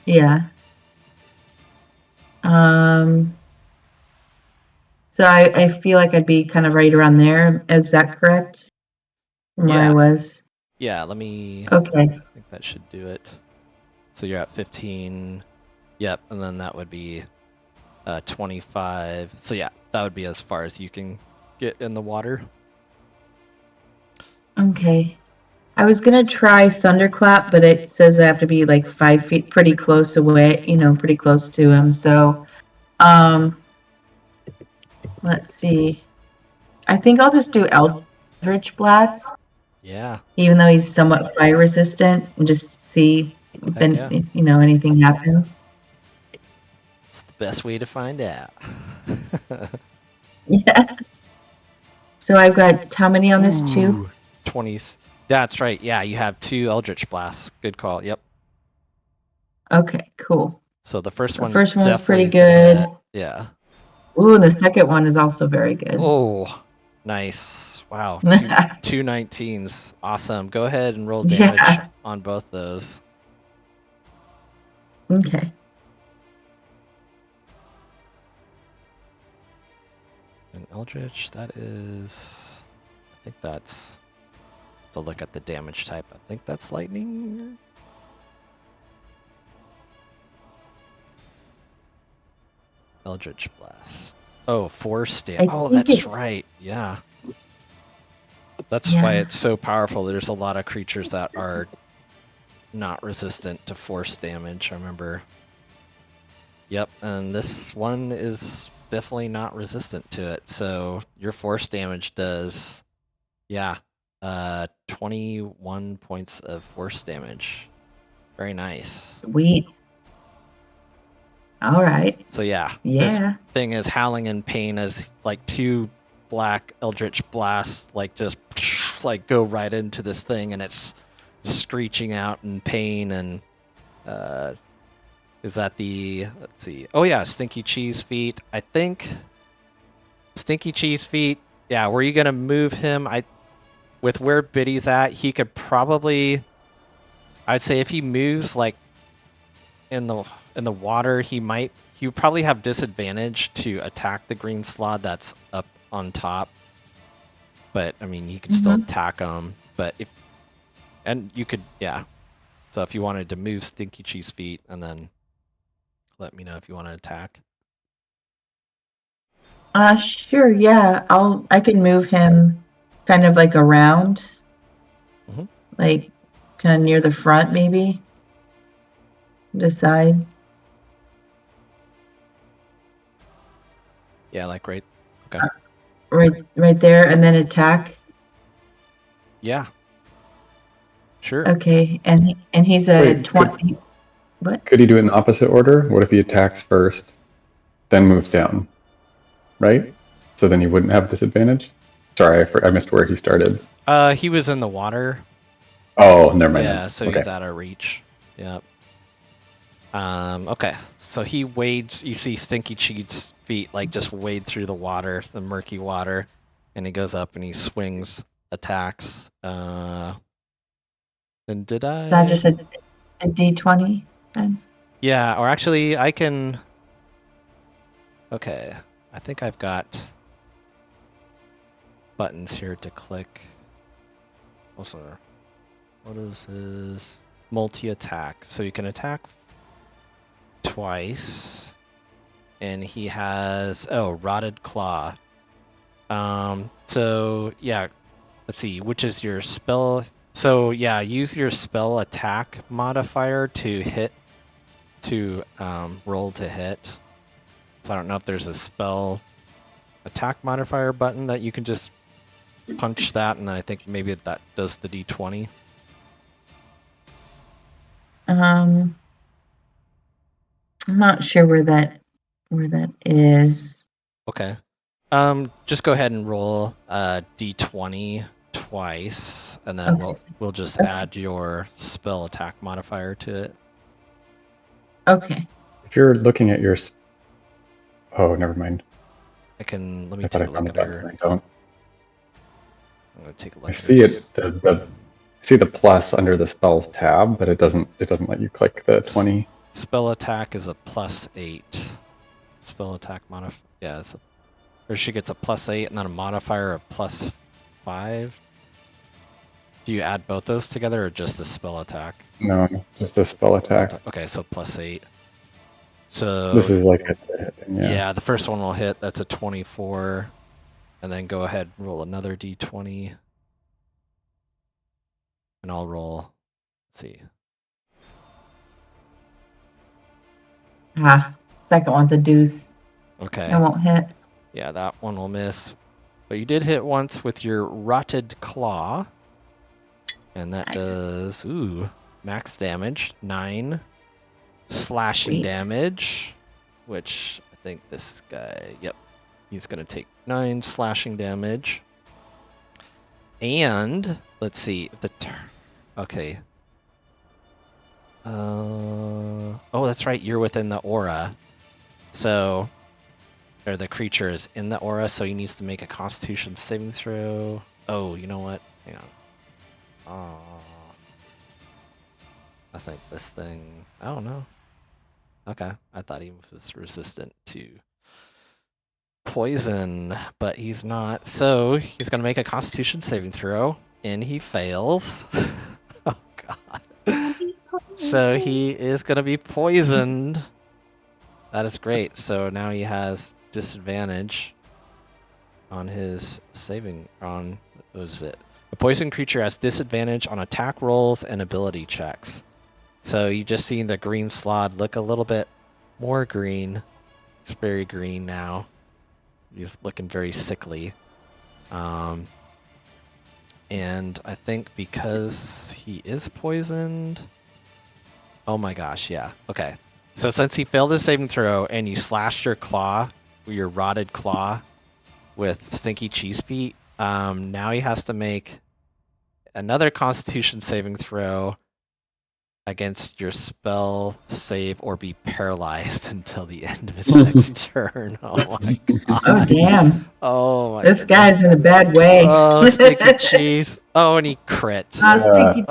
Yeah. So I feel like I'd be kind of right around there. Is that correct? From where I Yeah. was? Yeah, let me... Okay. I think that should do it. So you're at 15. Yep, and then that would be 25. So yeah, that would be as far as you can get in the water. Okay. I was going to try Thunderclap, but it says I have to be like 5 feet pretty close away, pretty close to him. So, let's see. I think I'll just do Eldritch Blast, Yeah. even though he's somewhat fire resistant, and just see if yeah. anything happens. It's the best way to find out. Yeah. So I've got how many on this? 2? 20. That's right. Yeah, you have 2 Eldritch Blasts. Good call. Yep. Okay, cool. So the first The one first one was definitely pretty gonna good. hit. Yeah. Ooh, and the second one is also very good. Oh, nice. Wow. Two 19s. Awesome. Go ahead and roll Yeah. damage on both those. Okay. And Eldritch, that is. I think that's. To look at the damage type. I think that's lightning. Eldritch Blast. Oh, 4 stamina. I Oh, think that's it's- right. Yeah. That's Yeah. why it's so powerful. There's a lot of creatures that are not resistant to force damage. I remember. Yep, and this one is definitely not resistant to it. So your force damage does, 21 points of force damage. Very nice. Sweet. All right. So Yeah. this thing is howling in pain as like 2 black eldritch blasts like just like go right into this thing, and it's screeching out in pain. And is that the, let's see, oh yeah, Stinky Cheese Feet. I think Stinky Cheese Feet, yeah, were you gonna move him? With where Biddy's at, he could probably, I'd say if he moves like in the water, he would probably have disadvantage to attack the green slot that's up on top. But I mean, you could still attack him. But you could, yeah. So if you wanted to move Stinky Cheese Feet, and then let me know if you want to attack. Sure. Yeah. I can move him kind of like around, like kind of near the front, maybe the side. Yeah, like right. Okay. Right there, and then attack. Yeah. Sure. Okay, and he's a Wait, 20. What? Could he do it in the opposite order? What if he attacks first, then moves down? Right? So then he wouldn't have disadvantage? Sorry, I missed where he started. He was in the water. Oh, never mind. Yeah, so okay. he's out of reach. Yep. Okay, so he wades. You see Stinky Cheese Feet like just wade through the water, the murky water, and he goes up and he swings, attacks. And did I? Is that just a D20 then? Yeah, or actually, I can. Okay, I think I've got buttons here to click. Also, what is his multi-attack? So you can attack twice, and he has Rotted Claw. So yeah, let's see, which is your spell. So yeah, use your spell attack modifier to roll to hit. So I don't know if there's a spell attack modifier button that you can just punch that, and then I think maybe that does the D20. I'm not sure where that is. Okay. Just go ahead and roll D20 twice, and then we'll just add your spell attack modifier to it. Okay. If you're looking at your... Oh, never mind. Let me take a look at her. I'm gonna take a look. I see it. I see the plus under the spells tab, but it doesn't let you click the 20. Spell attack is a +8. Spell attack modifier. Yeah, or she gets a +8 and then a modifier of +5. Do you add both those together or just the spell attack? No, just the spell attack. Okay, so +8. So this is like yeah, the first one will hit. That's a 24, and then go ahead and roll another D20, and I'll roll. Let's see. Second one's a deuce. Okay. It won't hit. Yeah, that one will miss. But you did hit once with your Rotted Claw. And that does, max damage. 9 slashing damage. Which I think this guy, he's going to take 9 slashing damage. And let's see. Okay. Oh, that's right. You're within the aura. So, or the creature is in the aura, so he needs to make a Constitution saving throw. Oh, you know what? Hang on. Oh, I think this thing. I don't know. Okay, I thought he was resistant to poison, but he's not. So he's gonna make a Constitution saving throw, and he fails. Oh God. Oh, he's So poisoned. he is gonna be poisoned. That is great. So now he has disadvantage on his saving. On what is it? A poison creature has disadvantage on attack rolls and ability checks. So you just seen the green slot look a little bit more green. It's very green now. He's looking very sickly. And I think because he is poisoned. Oh my gosh, yeah. Okay. So since he failed his saving throw and you slashed your claw, your rotted claw, with Stinky Cheese Feet, now he has to make another Constitution saving throw against your spell save or be paralyzed until the end of his next turn. Oh my Oh, God. damn. Oh my This goodness. guy's in a bad way. Oh, Stinky Cheese. Oh, and he crits. Ah, Stinky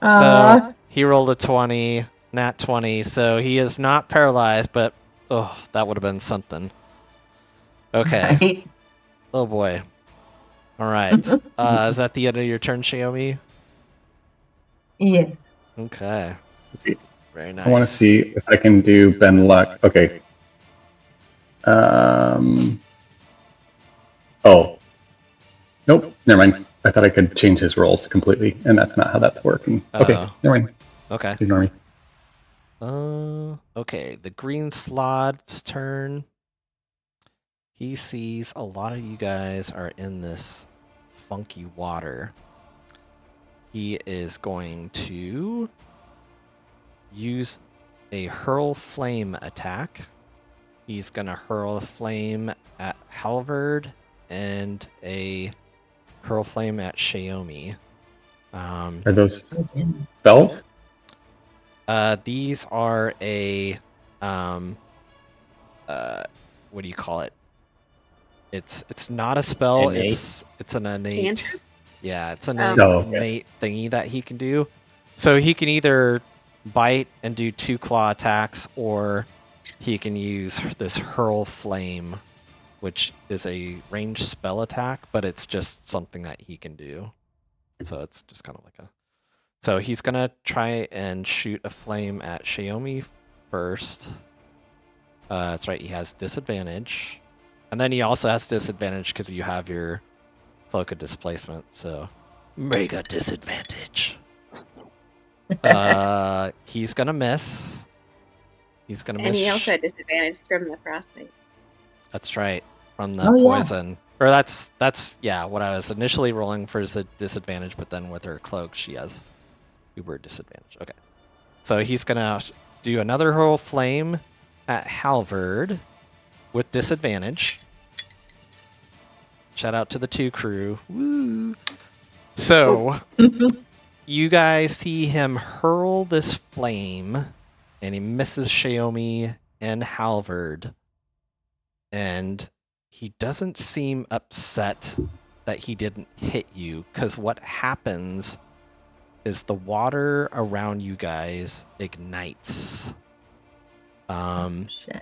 Cheese. So he rolled a 20, nat 20, so he is not paralyzed, but oh, that would have been something. Okay. Right? Oh boy. All right. Is that the end of your turn, Xiaomi? Yes. Okay. Very nice. I want to see if I can do Ben Luck. Okay. Oh. Nope. Never mind. I thought I could change his rolls completely, and that's not how that's working. Okay. Uh-oh. Never mind. Okay. Ignore me. Okay. The green slot's turn. He sees a lot of you guys are in this funky water. He is going to use a hurl flame attack. He's going to hurl a flame at Halvard and a hurl flame at Xiaomi. Are those spells? These are a what do you call it? It's not a spell. Innate? It's an innate. Cantrip? Yeah, it's an Oh, okay. innate thingy that he can do. So he can either bite and do 2 claw attacks, or he can use this hurl flame, which is a ranged spell attack, but it's just something that he can do. So it's just kind of like a. So he's gonna try and shoot a flame at Xiaomi first. That's right. He has disadvantage, and then he also has disadvantage because you have your cloak of displacement. So mega disadvantage. He's gonna miss. He's gonna miss. And he also had disadvantage from the frostbite. That's right. From the Oh, yeah. poison. Or that's yeah, what I was initially rolling for is a disadvantage, but then with her cloak she has uber disadvantage. Okay. So he's gonna do another hurl flame at Halvard with disadvantage. Shout out to the 2 crew. Woo. So you guys see him hurl this flame, and he misses Xiaomi and Halvard. And he doesn't seem upset that he didn't hit you, because what happens is the water around you guys ignites. Shit.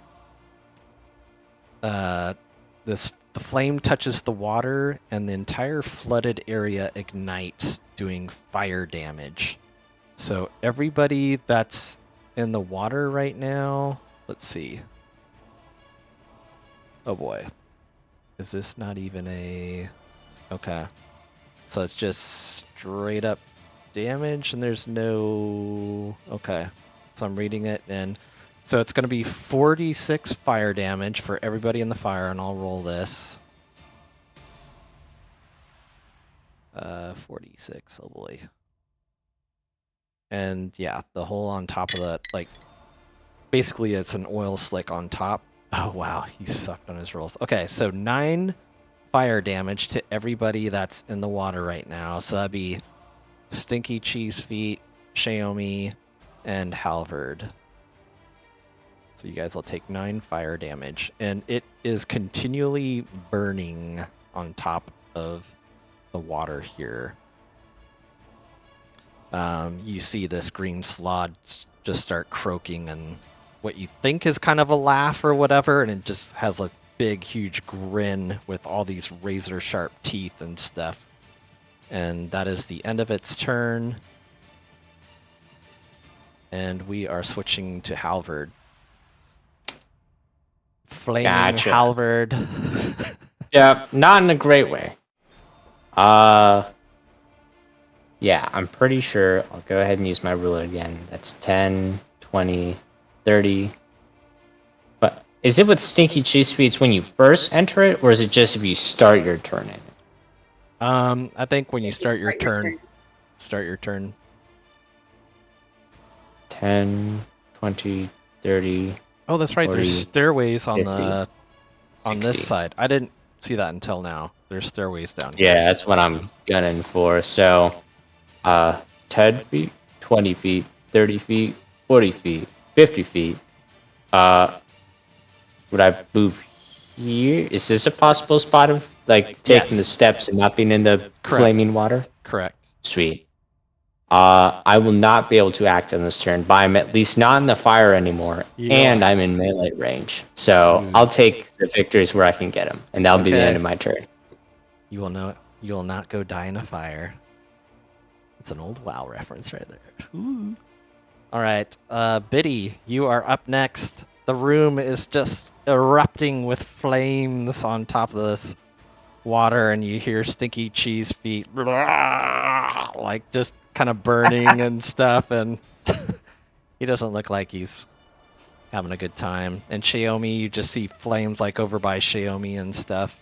The flame touches the water, and the entire flooded area ignites, doing fire damage. So everybody that's in the water right now, let's see. Oh boy. Is this not even a... Okay. So it's just straight up damage, and there's no... Okay. So I'm reading it, and... So it's going to be 46 fire damage for everybody in the fire, and I'll roll this. 46, oh boy. And yeah, the hole on top of that, like, basically it's an oil slick on top. Oh wow, he sucked on his rolls. Okay, so 9 fire damage to everybody that's in the water right now. So that'd be Stinky, Cheese Feet, Xiaomi, and Halvard. So you guys will take 9 fire damage, and it is continually burning on top of the water here. You see this green slod just start croaking, and what you think is kind of a laugh or whatever, and it just has a big, huge grin with all these razor-sharp teeth and stuff. And that is the end of its turn. And we are switching to Halvard. Flaming Gotcha. Halvard. Yeah, not in a great way. Yeah, I'm pretty sure I'll go ahead and use my ruler again. That's 10, 20, 30. But is it with Stinky Cheese Feeds when you first enter it, or is it just if you start your turn in it? I think when you start your turn, 10, 20, 30. Oh, that's right. 40, There's stairways on 50, on this 60. side. I didn't see that until now. There's stairways down here. Yeah, that's what I'm gunning for. So, 10 feet, 20 feet, 30 feet, 40 feet, 50 feet. Would I move here? Is this a possible spot of like taking the steps and not being in the flaming water? Correct. Sweet. I will not be able to act on this turn, but I'm at least not in the fire anymore, and I'm in melee range. So I'll take the victories where I can get them, and that'll be the end of my turn. You will not go die in a fire. It's an old WoW reference right there. Ooh. All right, Biddy, you are up next. The room is just erupting with flames on top of this water, and you hear Stinky Cheese Feet like just kind of burning and stuff, and he doesn't look like he's having a good time. And Xiaomi, you just see flames like over by Xiaomi and stuff.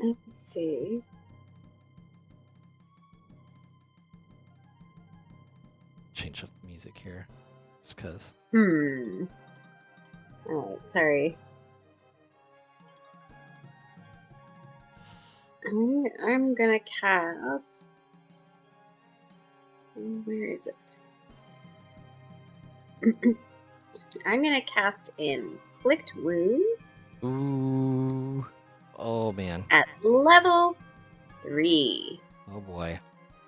Let's see. Change up the music here, just because. Oh, sorry. I'm gonna cast. Where is it? I'm gonna cast Inflict Wounds. Ooh. Oh man. At level 3. Oh boy.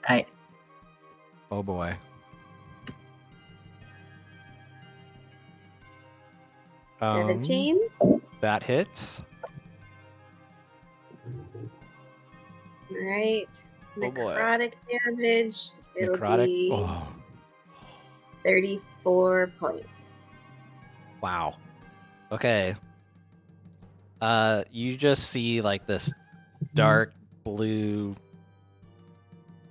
Nice. Oh boy. Um, 17. That hits. Alright. Oh boy. Necrotic damage. It'll Necrotic. be Oh. 34 points. Wow. Okay. You just see like this dark blue,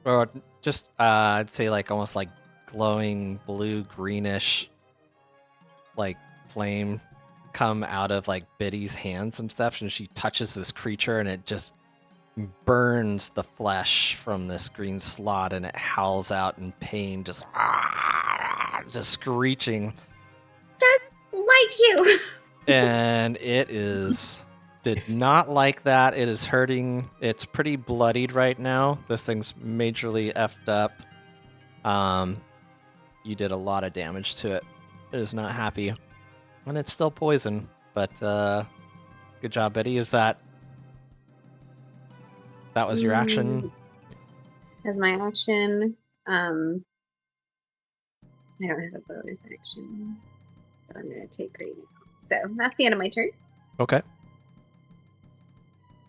or just I'd say like almost like glowing blue greenish, like flame come out of like Biddy's hands and stuff, and she touches this creature, and it just burns the flesh from this green slot, and it howls out in pain, just screeching. Like you. And it did not like that. It is hurting. It's pretty bloodied right now. This thing's majorly effed up. You did a lot of damage to it. It is not happy. And it's still poison. But good job, Betty. That was your action? As my action, I don't have a bonus action that I'm going to take right now. So that's the end of my turn. Okay.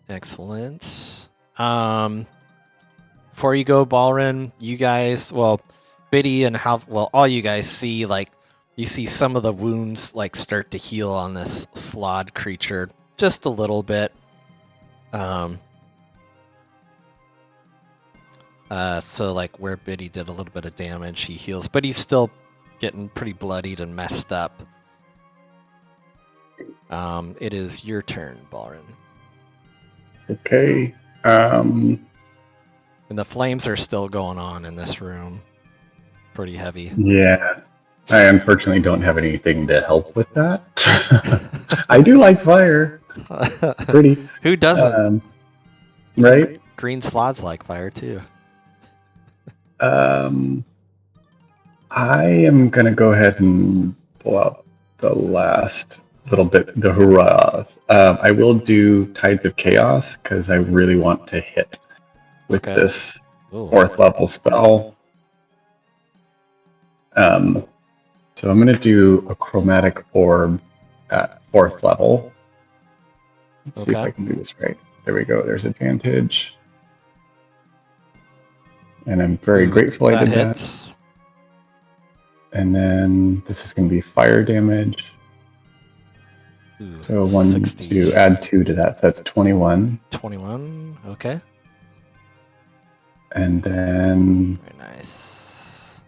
Excellent. Before you go, Balrin, you guys, Biddy and all you guys see, like, you see some of the wounds, like, start to heal on this slod creature just a little bit. So, like, where Biddy did a little bit of damage, he heals, but he's still getting pretty bloodied and messed up. It is your turn, Balrin. Okay. And the flames are still going on in this room. Pretty heavy. Yeah. I unfortunately don't have anything to help with that. I do like fire. Pretty. Who doesn't? Even Right? green slots like fire too. I am going to go ahead and pull out the last little bit, the hurrahs. I will do Tides of Chaos because I really want to hit with this Ooh. 4th level spell. So I'm going to do a chromatic orb at 4th level. Let's see if I can do this right. There we go. There's advantage. And I'm very grateful I did hits. that. And then this is going to be fire damage. Ooh, So 60. 2, add 2 to that. So that's 21. 21. Okay. And then Very nice.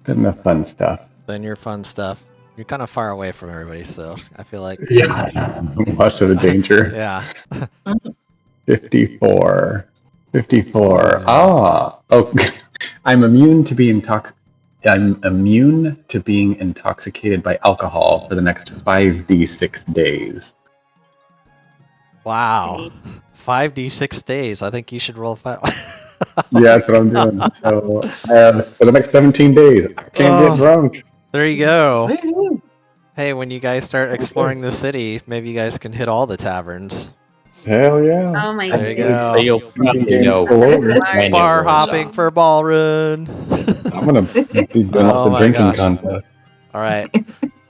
Then the fun stuff. Then your fun stuff. You're kind of far away from everybody, so I feel like Yeah. Less of a danger. yeah. 54. 54. Yeah. Ah. Oh, I'm immune to being intoxicated by alcohol for the next 5d6 days. Wow. 5d6 days. I think you should roll 5. Yeah, that's what I'm doing. So for the next 17 days, I can't get drunk. There you go. Woohoo. Hey, when you guys start exploring the city, maybe you guys can hit all the taverns. Hell yeah. Oh my There you goodness. go. You'll probably Games know galore. when it Bar rolls hopping off. for ball run. I'm gonna be doing Oh lots of my drinking gosh. contests. All right.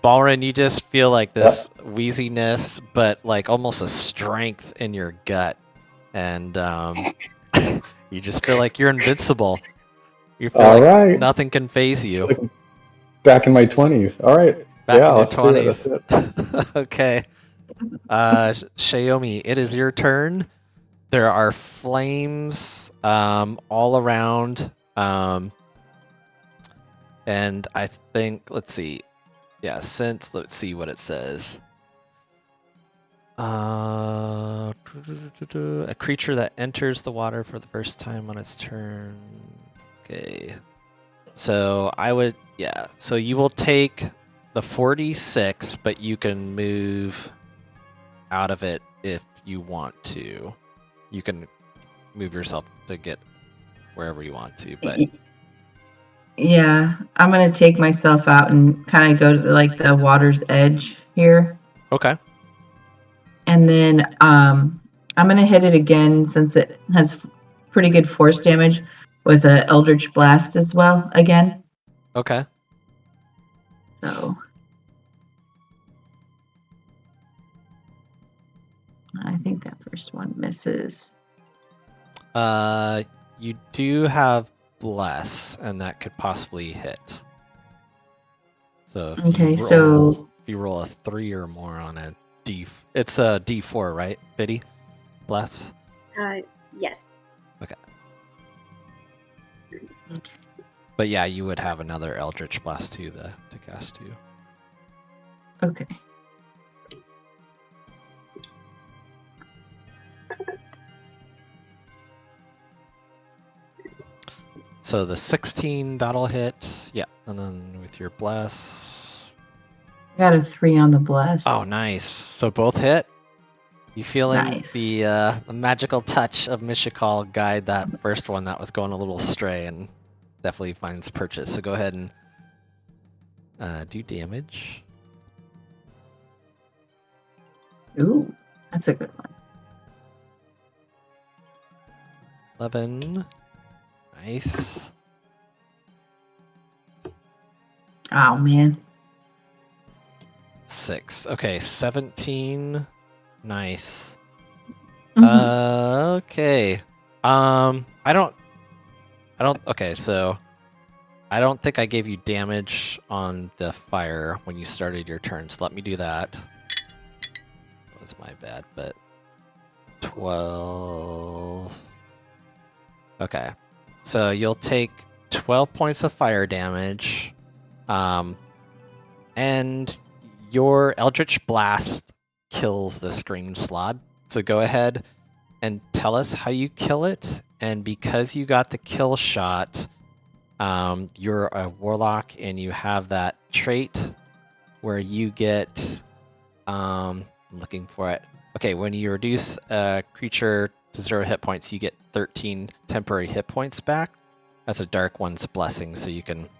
Balrin, you just feel like this wheeziness, but like almost a strength in your gut. And you just feel like you're invincible. You feel All like right. nothing can phase you. Like back in my 20s. All right. Back Yeah, in your let's do it. 20s. That's it. Okay. Xiaomi, it is your turn. There are flames all around. And I think, let's see. Yeah, let's see what it says. A creature that enters the water for the first time on its turn. Okay. So so you will take the 46, but you can move out of it if you want to. You can move yourself to get wherever you want to, but Yeah, I'm gonna take myself out and kind of go to the water's edge here, okay. and then I'm gonna hit it again since it has pretty good force damage with a Eldritch Blast as well again. Okay. So I think that first one misses. You do have bless, and that could possibly hit. So if you roll a 3 or more on a it's a D4, right, Biddy? Bless. Yes. Okay. But yeah, you would have another Eldritch Blast too to cast too. Okay. So the 16, that'll hit. Yeah, and then with your bless. Got a 3 on the bless. Oh, nice. So both hit. You feeling Nice. the magical touch of Mishikal guide that first one that was going a little astray and definitely finds purchase. So go ahead and do damage. Ooh, that's a good one. 11. Nice. Oh man. 6. Okay, 17. Nice. Mhm. Okay. Okay, so I don't think I gave you damage on the fire when you started your turn, so let me do that. That was my bad, but 12. Okay. So you'll take 12 points of fire damage. And your Eldritch Blast kills the screen slot. So go ahead and tell us how you kill it, and because you got the kill shot, you're a warlock and you have that trait where you get, I'm looking for it. Okay, when you reduce a creature to 0 hit points, you get 13 temporary hit points back. That's a Dark One's blessing, so you can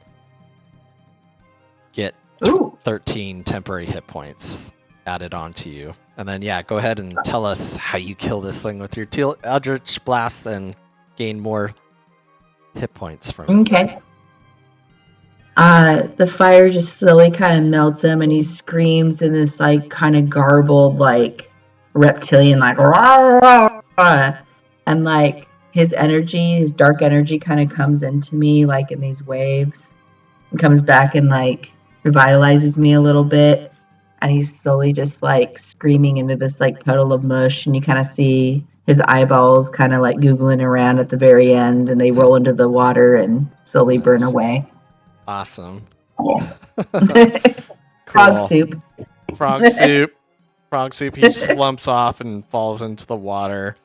get Ooh. 13 temporary hit points added onto you. And then, yeah, go ahead and tell us how you kill this thing with your Eldritch Blasts and gain more hit points from it. Okay. The fire just slowly kind of melts him, and he screams in this like kind of garbled, like reptilian, like rah, rah, rah. And like his energy, his dark energy, kind of comes into me like in these waves, and comes back and like revitalizes me a little bit. And he's slowly just like screaming into this like puddle of mush, and you kind of see his eyeballs kind of like googling around at the very end, and they roll into the water and slowly burn away. Awesome. Frog Cool. soup. Frog soup. Frog soup. He slumps off and falls into the water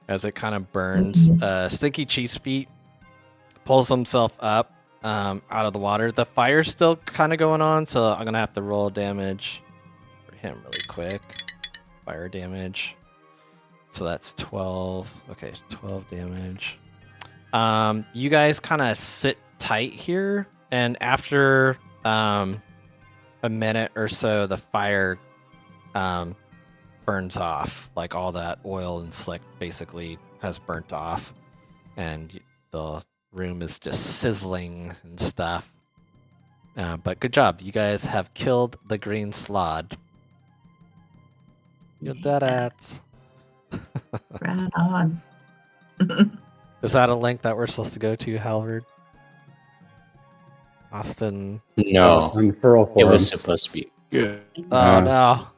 as it kind of burns. Stinky Cheese Feet pulls himself up out of the water. The fire's still kind of going on, so I'm going to have to roll damage for him really quick. Fire damage. So that's 12. Okay, 12 damage. You guys kind of sit tight here, and after a minute or so, the fire burns off. Like all that oil and slick basically has burnt off, and the room is just sizzling and stuff. But good job. You guys have killed the green slod. You did it. Right on. Is that a link that we're supposed to go to, Halvard? Austin? No, Unfurl it was forums. supposed to be good. Oh, no.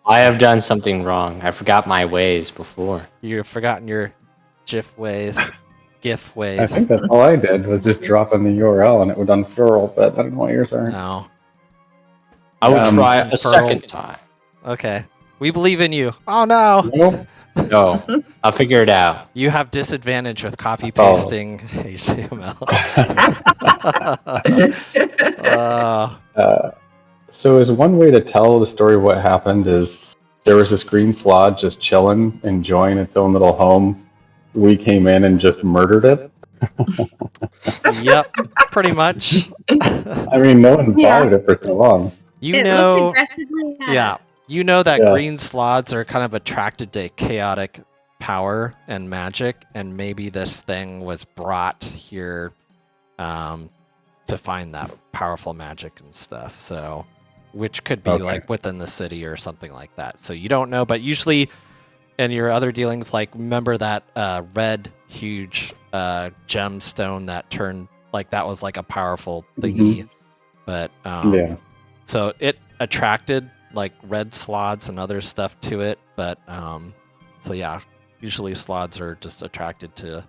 I have done something wrong. I forgot my ways before. You've forgotten your GIF ways. GIF ways. I think that's all I did was just drop in the URL and it would unfurl, but I don't know what yours are. No. I will try a Pearl. second time. Okay. We believe in you. Oh, no. Nope. No, I'll figure it out. You have disadvantage with copy pasting HTML. So is one way to tell the story of what happened is there was this green slod just chilling, enjoying its own little home. We came in and just murdered it. Yep, pretty much. I mean, no one bothered it for so long. You It know, looked aggressively at yeah. us. You know that Yeah. green slods are kind of attracted to chaotic power and magic, and maybe this thing was brought here to find that powerful magic and stuff. So, which could be Okay. like within the city or something like that. So you don't know, but usually in your other dealings, like remember that red huge gemstone that turned like that was like a powerful thingy, but Yeah. so it attracted like red slots and other stuff to it, but so yeah, usually slots are just attracted to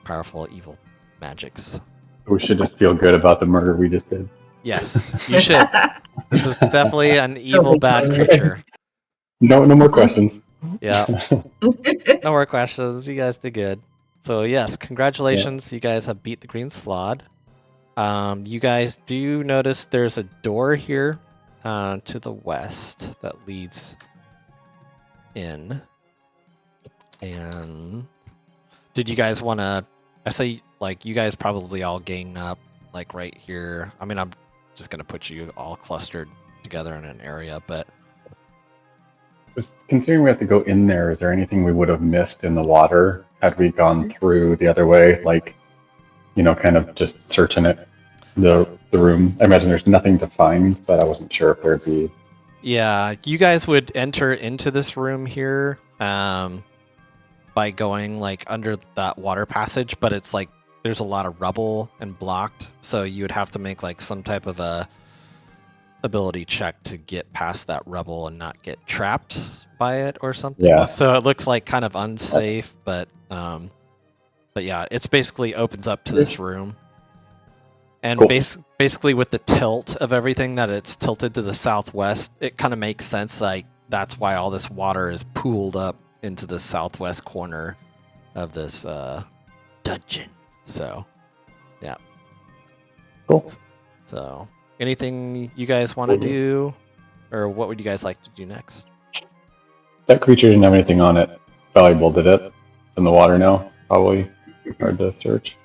powerful evil magics. We should just feel good about the murder we just did. Yes, you should. This is definitely an evil bad creature. No more questions. Yeah, no more questions. You guys did good. So yes, congratulations. You guys have beat the green slod. You guys do notice there's a door here to the west that leads in. And did you guys want to? I say like you guys probably all gang up like right here. I mean, I'm just gonna put you all clustered together in an area, but Just considering we have to go in there, is there anything we would have missed in the water had we gone through the other way? Like, kind of just searching it, the room. I imagine there's nothing to find, but I wasn't sure if there'd be. yeah, you guys would enter into this room here by going like under that water passage, but it's like there's a lot of rubble and blocked, so you would have to make like some type of a ability check to get past that rubble and not get trapped by it or something. Yeah. So it looks like kind of unsafe, but yeah, it's basically opens up to this room. And Cool. basically with the tilt of everything that it's tilted to the southwest, it kind of makes sense like that's why all this water is pooled up into the southwest corner of this dungeon. So, yeah. Cool. So, anything you guys want to do, or what would you guys like to do next? That creature didn't have anything on it. Valuable, did it? It's in the water now. Probably hard to search.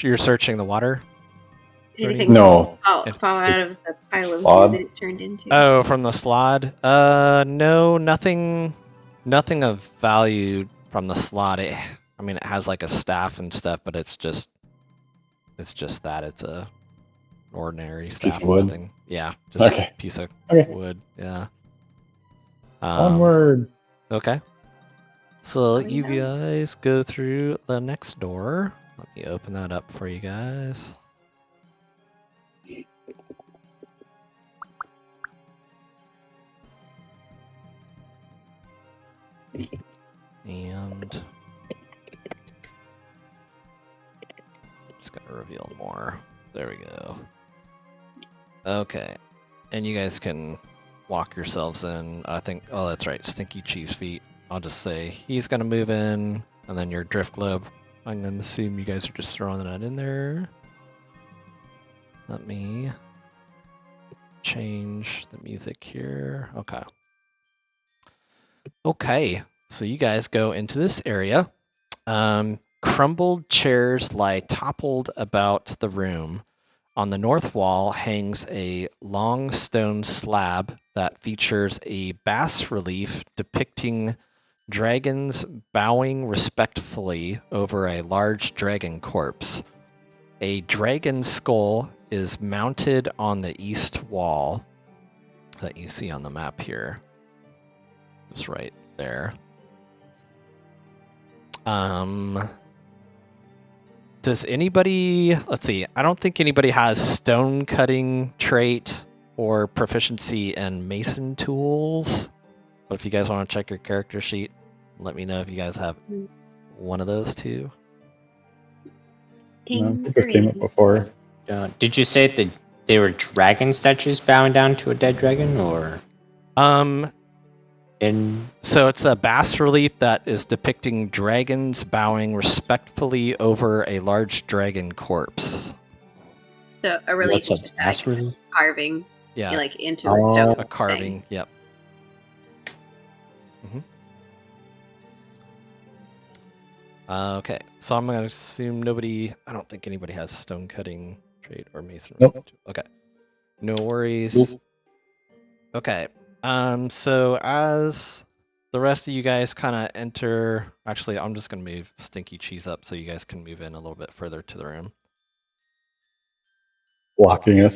You're searching the water? Anything No. fall out of the pile of Slod? goo that it turned into? Oh, from the slod? No, nothing of value from the slot. It has like a staff and stuff, but it's just that. It's a ordinary staff. of wood? Nothing. Yeah, just Okay. a piece of Okay. wood. Yeah. Onward. Okay. So Let me you know. guys go through the next door. Let me open that up for you guys. And just gotta reveal more. There we go. Okay. And you guys can walk yourselves in. I think, oh, that's right, Stinky Cheese Feet. I'll just say he's gonna move in, and then your Drift Globe. I'm gonna assume you guys are just throwing that in there. Let me change the music here. Okay. Okay, so you guys go into this area. Crumbled chairs lie toppled about the room. On the north wall hangs a long stone slab that features a bas relief depicting dragons bowing respectfully over a large dragon corpse. A dragon skull is mounted on the east wall that you see on the map here. It's right there. Does anybody, let's see, I don't think anybody has stone cutting trait or proficiency in mason tools. But if you guys want to check your character sheet, let me know if you guys have one of those two. I think this came up before. Did you say that they were dragon statues bowing down to a dead dragon, or? So it's a bas relief that is depicting dragons bowing respectfully over a large dragon corpse. So a relief What's is a just bas like relief? carving, Yeah, like into a stone. a carving. Thing. Yep. Okay, so I'm gonna assume nobody. I don't think anybody has stone cutting trait or masonry. Nope. Okay, no worries. Nope. Okay. So as the rest of you guys kind of enter, actually, I'm just gonna move Stinky Cheese up so you guys can move in a little bit further to the room. Blocking us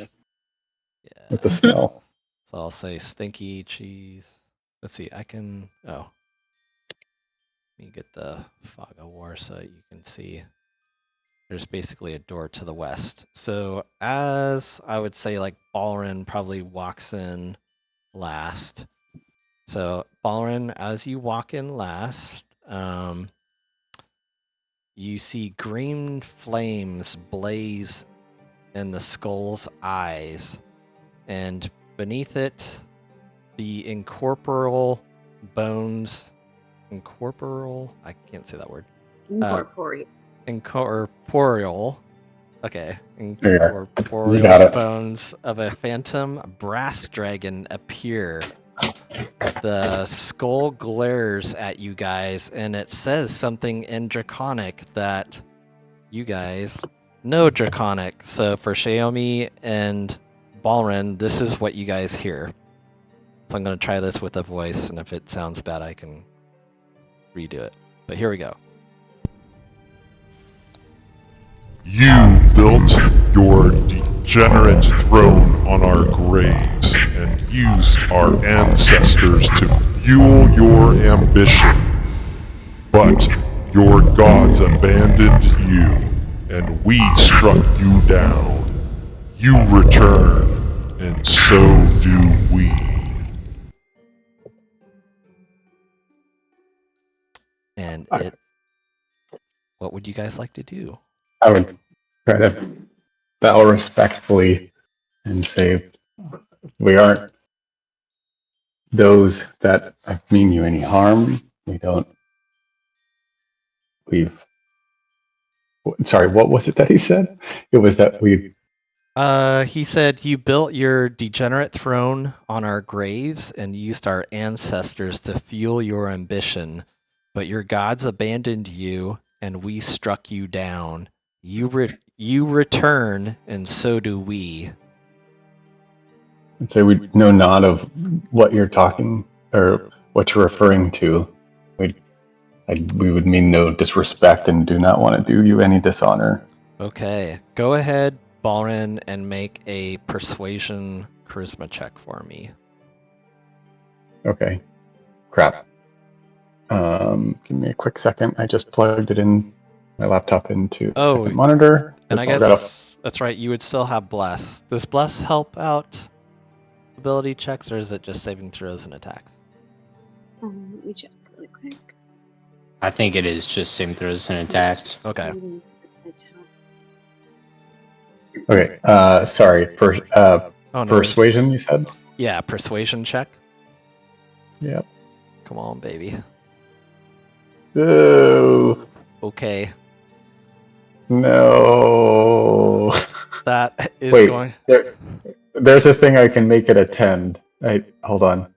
Yeah. with the smell. So I'll say Stinky Cheese. Let's see. I can. Oh. Let me get the fog of war so you can see. There's basically a door to the west. So as I would say, like Balrin probably walks in last. So Balrin, as you walk in last, you see green flames blaze in the skull's eyes, and beneath it, the incorporeal bones. I can't say that word. Incorporeal. Incorporeal. Okay. There you are. You Incorporeal got it. bones of a phantom brass dragon appear. The skull glares at you guys, and it says something in Draconic that you guys know Draconic. So for Xiaomi and Balrin, this is what you guys hear. So I'm going to try this with a voice, and if it sounds bad, I can redo it. But here we go. You built your degenerate throne on our graves and used our ancestors to fuel your ambition. But your gods abandoned you, and we struck you down. You return, and so do we. And what would you guys like to do? I would try to bow respectfully and say, we aren't those that mean you any harm. We've sorry, what was it that he said? It was that we He said, "You built your degenerate throne on our graves and used our ancestors to fuel your ambition, but your gods abandoned you, and we struck you down. You return, and so do we." would say we know not of what you're talking or what you're referring to. We would mean no disrespect and do not want to do you any dishonor. Okay, go ahead, Balrin, and make a persuasion charisma check for me. Okay. Crap. Give me a quick second. I just plugged it in my laptop into the second monitor. And I guess that's right. You would still have bless. Does bless help out ability checks, or is it just saving throws and attacks? Let me check really quick. I think it is just saving throws and attacks. Okay. Okay. Sorry. Persuasion, you said? Yeah, persuasion check. Yep. Come on, baby. Ooh. Okay. No. That is Wait, there's a thing I can make it attend. Hold on.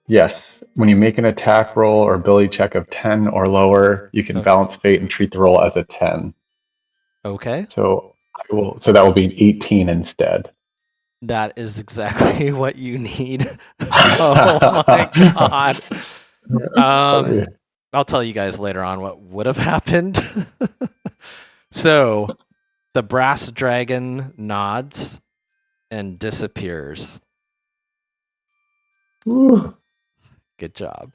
Yes, when you make an attack roll or ability check of 10 or lower, you can balance fate and treat the roll as a 10. Okay. So that will be an 18 instead. That is exactly what you need. Oh my god. I'll tell you guys later on what would have happened. So, the brass dragon nods and disappears. Ooh. Good job.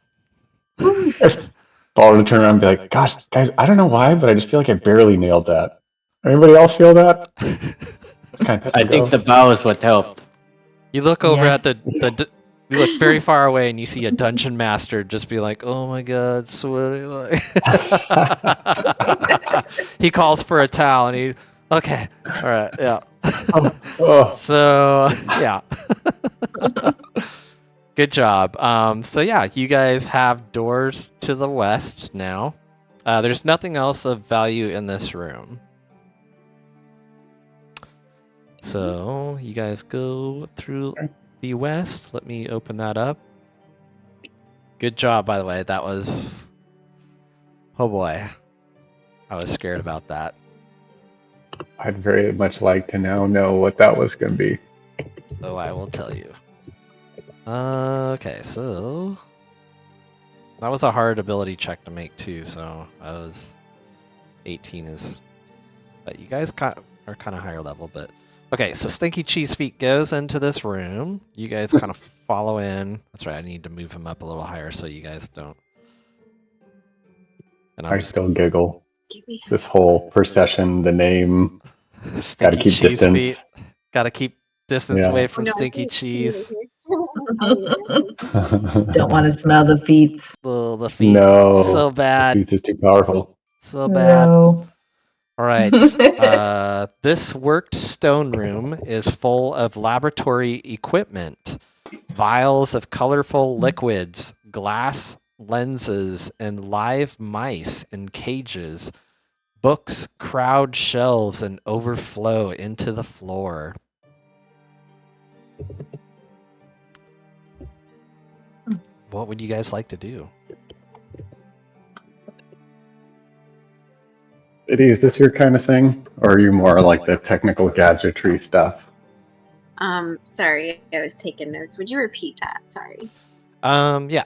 Ball to turn around and be like, "Gosh, guys, I don't know why, but I just feel like I barely nailed that." Anybody else feel that? I think the bow is what helped. You look over at you look very far away, and you see a dungeon master just be like, "Oh my god, sweaty!" He calls for a towel, and he, okay, all right, yeah. So yeah. Good job. So yeah, you guys have doors to the west now. There's nothing else of value in this room. So you guys go through the west. Let me open that up. Good job, by the way. That was... Oh boy. I was scared about that. I'd very much like to now know what that was going to be. Oh, I will tell you. Okay, so... That was a hard ability check to make too, so I was... 18 is... But you guys are kind of higher level, but... Okay, so Stinky Cheese Feet goes into this room. You guys kind of follow in. That's right, I need to move him up a little higher so you guys don't... And I still giggle. This whole procession, the name... Gotta keep distance. Feet. Gotta keep distance away from Stinky Cheese. Don't want to smell the feet. The feet. No. So bad. The feet is too powerful. So bad. No. All right. This worked stone room is full of laboratory equipment, vials of colorful liquids, glass lenses, and live mice in cages. Books crowd shelves and overflow into the floor. What would you guys like to do? Eddie, is this your kind of thing? Or are you more like the technical gadgetry stuff? Sorry, I was taking notes. Would you repeat that? Sorry. Yeah.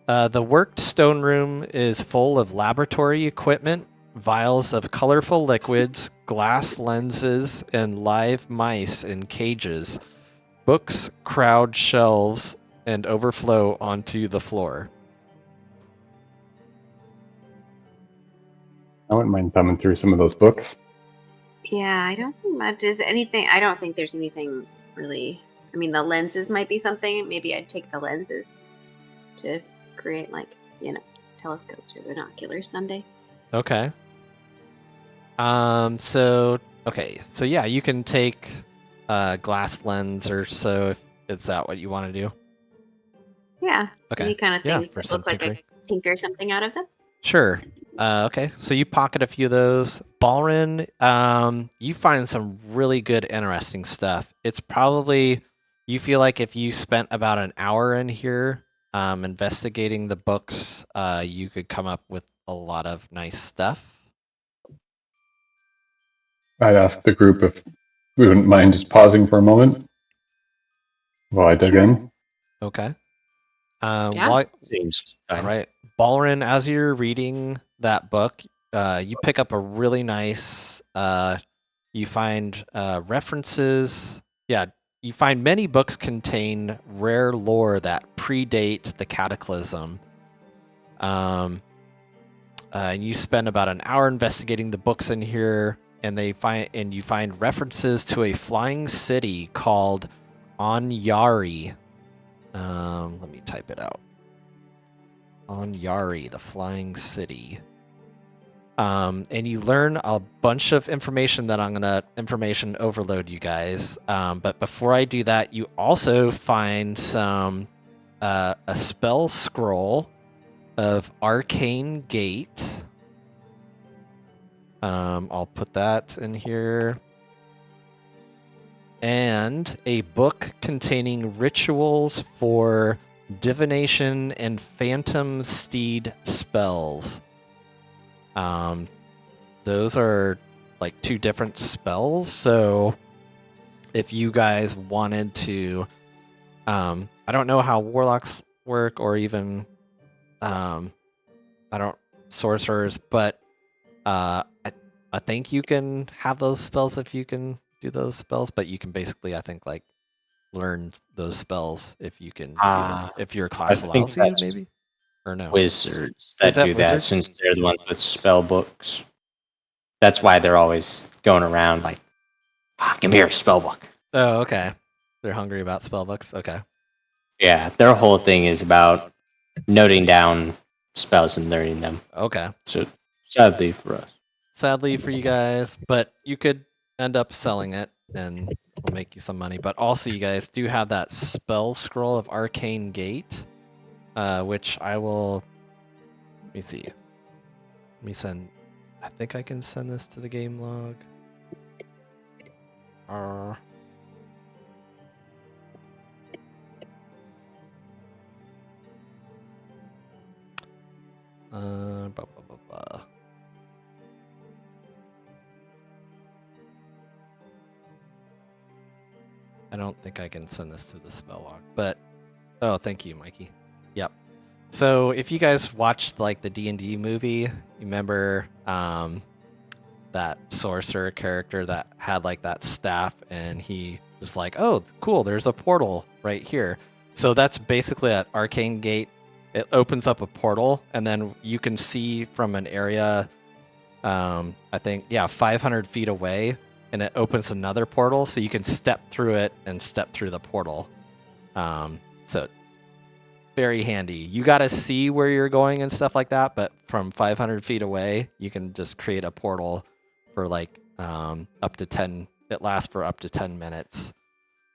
The worked stone room is full of laboratory equipment, vials of colorful liquids, glass lenses, and live mice in cages. Books crowd shelves and overflow onto the floor. I wouldn't mind thumbing through some of those books. Yeah, I don't think much is anything. I don't think there's anything really. I mean, the lenses might be something. Maybe I'd take the lenses to create, like, telescopes or binoculars someday. Okay. So yeah, you can take glass lens or so if is that what you want to do? Yeah. Okay. Any kind of Yeah, things for that some look like I tinkering. can tinker something out of them. Sure. Okay, so you pocket a few of those. Balrin, you find some really good, interesting stuff. It's probably, you feel like if you spent about an hour in here investigating the books, you could come up with a lot of nice stuff. I'd ask the group if we wouldn't mind just pausing for a moment while I dig Sure. in. Okay. Yeah. While, Seems all fine. right, Balrin, as you're reading that book, you pick up a really nice. You find references. Yeah, you find many books contain rare lore that predate the Cataclysm. And you spend about an hour investigating the books in here, and you find references to a flying city called Anyari. Let me type it out. Anyari, the flying city. And you learn a bunch of information that I'm gonna information overload you guys. But before I do that, you also find some a spell scroll of Arcane Gate. I'll put that in here. And a book containing rituals for divination and phantom steed spells. Those are like two different spells. So if you guys wanted to, I don't know how warlocks work or even, sorcerers, but I think you can have those spells if you can do those spells, but you can basically, I think, like learn those spells if you can, if your I class think allows you, that's maybe, or no. wizards Is that that do that, wizards? since they're the ones with spell books. That's why they're always going around like, give me your spell book. Oh, okay. They're hungry about spell books. Okay. Yeah, their whole thing is about noting down spells and learning them. Okay. So sadly for us. Sadly for you guys, but you could end up selling it and will make you some money. But also, you guys do have that spell scroll of Arcane Gate, which I will. Let me see. Let me send. I think I can send this to the game log. Blah, blah, blah, blah. I don't think I can send this to the spell log, but oh, thank you, Mikey. Yep. So if you guys watched like the D&D movie, you remember that sorcerer character that had like that staff, and he was like, "Oh, cool! There's a portal right here." So that's basically at Arcane Gate. It opens up a portal, and then you can see from an area, I think, 500 feet away, and it opens another portal, so you can step through it and step through the portal. So very handy. You got to see where you're going and stuff like that, but from 500 feet away, you can just create a portal for like up to 10. It lasts for up to 10 minutes.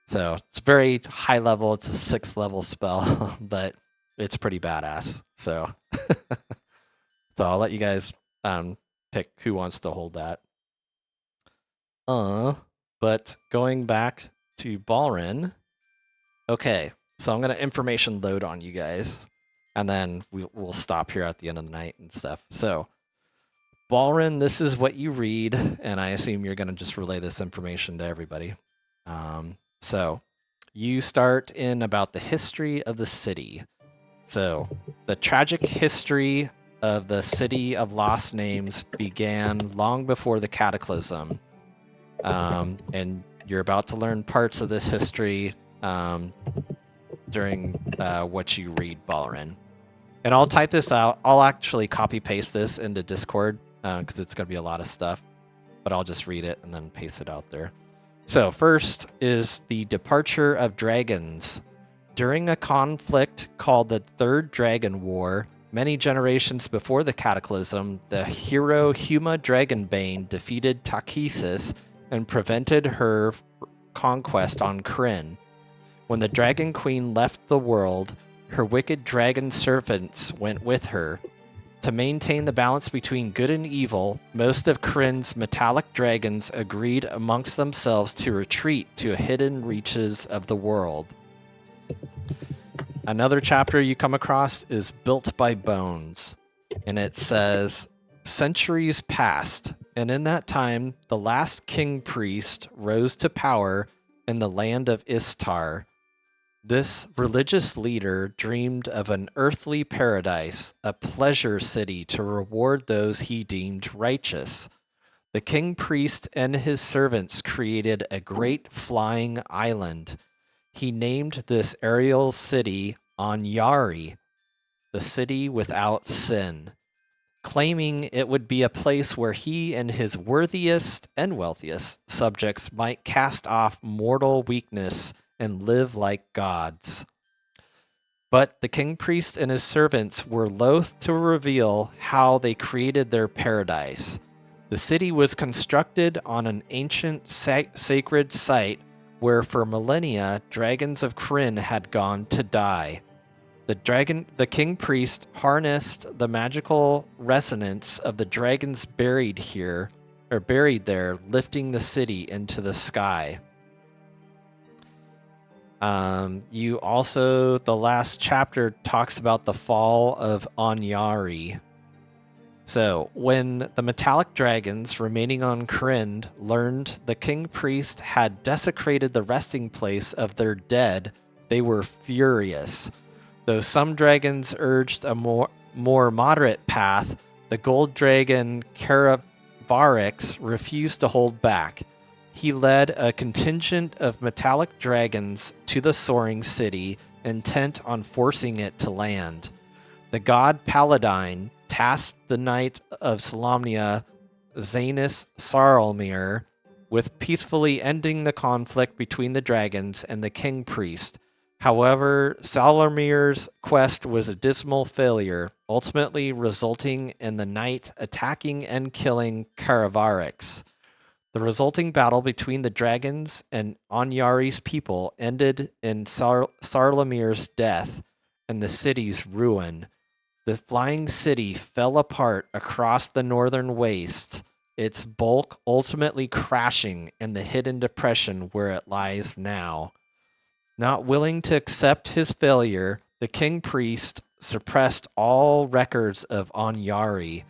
So it's very high level. It's a 6th level spell, but it's pretty badass. So, so I'll let you guys pick who wants to hold that. But going back to Balrin. Okay, so I'm gonna information load on you guys, and then we'll stop here at the end of the night and stuff. So, Balrin, this is what you read, and I assume you're gonna just relay this information to everybody. So, you start in about the history of the city. So, the tragic history of the city of lost names began long before the Cataclysm, and you're about to learn parts of this history during what you read, Balrin. And I'll type this out. I'll actually copy paste this into Discord because it's going to be a lot of stuff, but I'll just read it and then paste it out there. So first is the departure of dragons. During a conflict called the Third Dragon War, many generations before the Cataclysm, the hero Huma Dragonbane defeated Takesis and prevented her conquest on Kryn. When the Dragon Queen left the world, her wicked dragon servants went with her. To maintain the balance between good and evil, most of Kryn's metallic dragons agreed amongst themselves to retreat to hidden reaches of the world. Another chapter you come across is Built by Bones, and it says, centuries passed, and in that time the last king priest rose to power in the land of Istar. This religious leader dreamed of an earthly paradise, a pleasure city to reward those he deemed righteous. The king priest and his servants created a great flying island. He named this aerial city Anyari, the city without sin, claiming it would be a place where he and his worthiest and wealthiest subjects might cast off mortal weakness and live like gods. But the king priest and his servants were loath to reveal how they created their paradise. The city was constructed on an ancient sacred site where for millennia dragons of Kryn had gone to die. The king priest harnessed the magical resonance of the dragons buried there, lifting the city into the sky. The last chapter talks about the fall of Anyari. So, when the metallic dragons remaining on Kryn learned the king priest had desecrated the resting place of their dead, they were furious. Though some dragons urged a more moderate path, the gold dragon Caravarix refused to hold back. He led a contingent of metallic dragons to the soaring city, intent on forcing it to land. The god Paladine tasked the knight of Solamnia, Zanus Sarlmir, with peacefully ending the conflict between the dragons and the king priest. However, Salormir's quest was a dismal failure, ultimately resulting in the knight attacking and killing Caravarix. The resulting battle between the dragons and Anyari's people ended in Sarlomir's death and the city's ruin. The flying city fell apart across the northern waste, its bulk ultimately crashing in the hidden depression where it lies now. Not willing to accept his failure, the king priest suppressed all records of Anyari,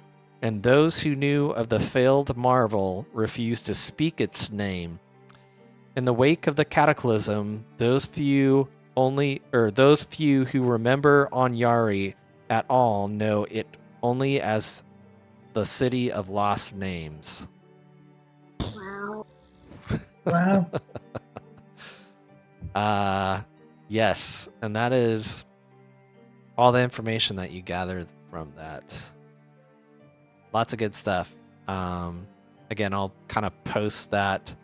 and those who knew of the failed marvel refused to speak its name. In the wake of the cataclysm, those few who remember Anyari at all know it only as the City of Lost Names. Wow. Wow. Yes, and that is all the information that you gathered from that. Lots of good stuff. Again, I'll kind of post that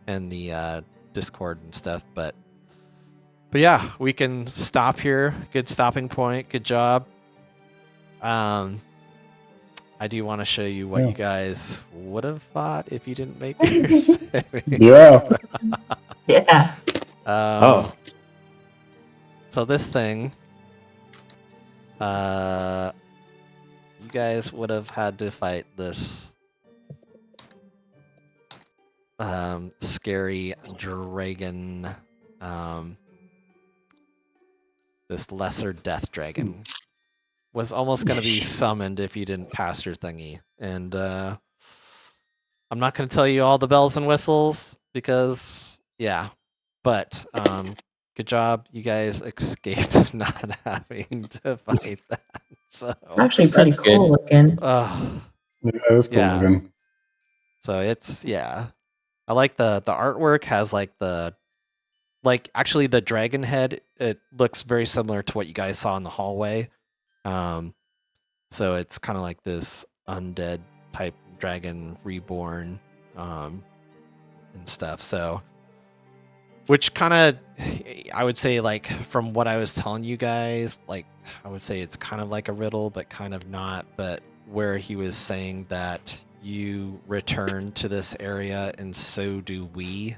in the Discord and stuff, but yeah, we can stop here. Good stopping point. Good job. I do want to show you what you guys would have thought if you didn't make your saving. Yeah. Yeah. So this thing, you guys would have had to fight this scary dragon, this lesser death dragon. Was almost going to be summoned if you didn't pass your thingy. And I'm not going to tell you all the bells and whistles because, yeah. But good job. You guys escaped not having to fight that. So Actually, pretty That's cool good. looking. That was cool Yeah. looking. So it's, yeah. I like the artwork has actually the dragon head, it looks very similar to what you guys saw in the hallway. So it's kind of like this undead type dragon reborn and stuff. So, which kind of, I would say, like, from what I was telling you guys, like, I would say it's kind of like a riddle, but kind of not. But where he was saying that you return to this area and so do we.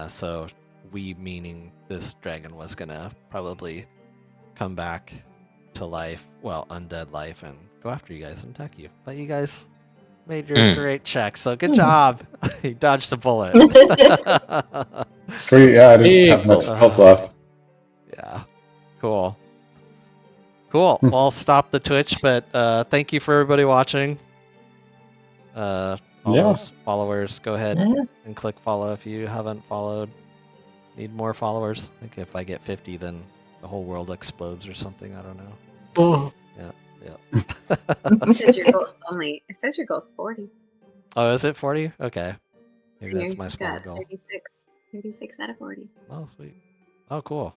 So we meaning this dragon was gonna probably come back to life, well, undead life, and go after you guys and attack you. But you guys made your great check, so good job. You dodged the bullet. Sweet, yeah, I didn't have much health left. Yeah, cool. Cool. Well, I'll stop the Twitch, but thank you for everybody watching. All those followers, go ahead Yeah. and click follow if you haven't followed. Need more followers. I think if I get 50, then the whole world explodes or something. I don't know. Yeah. It says your goal's only. It says your goal's 40. Oh, is it 40? Okay. Maybe And that's you've my small got goal. 36 out of 40. Oh, sweet. Oh, cool.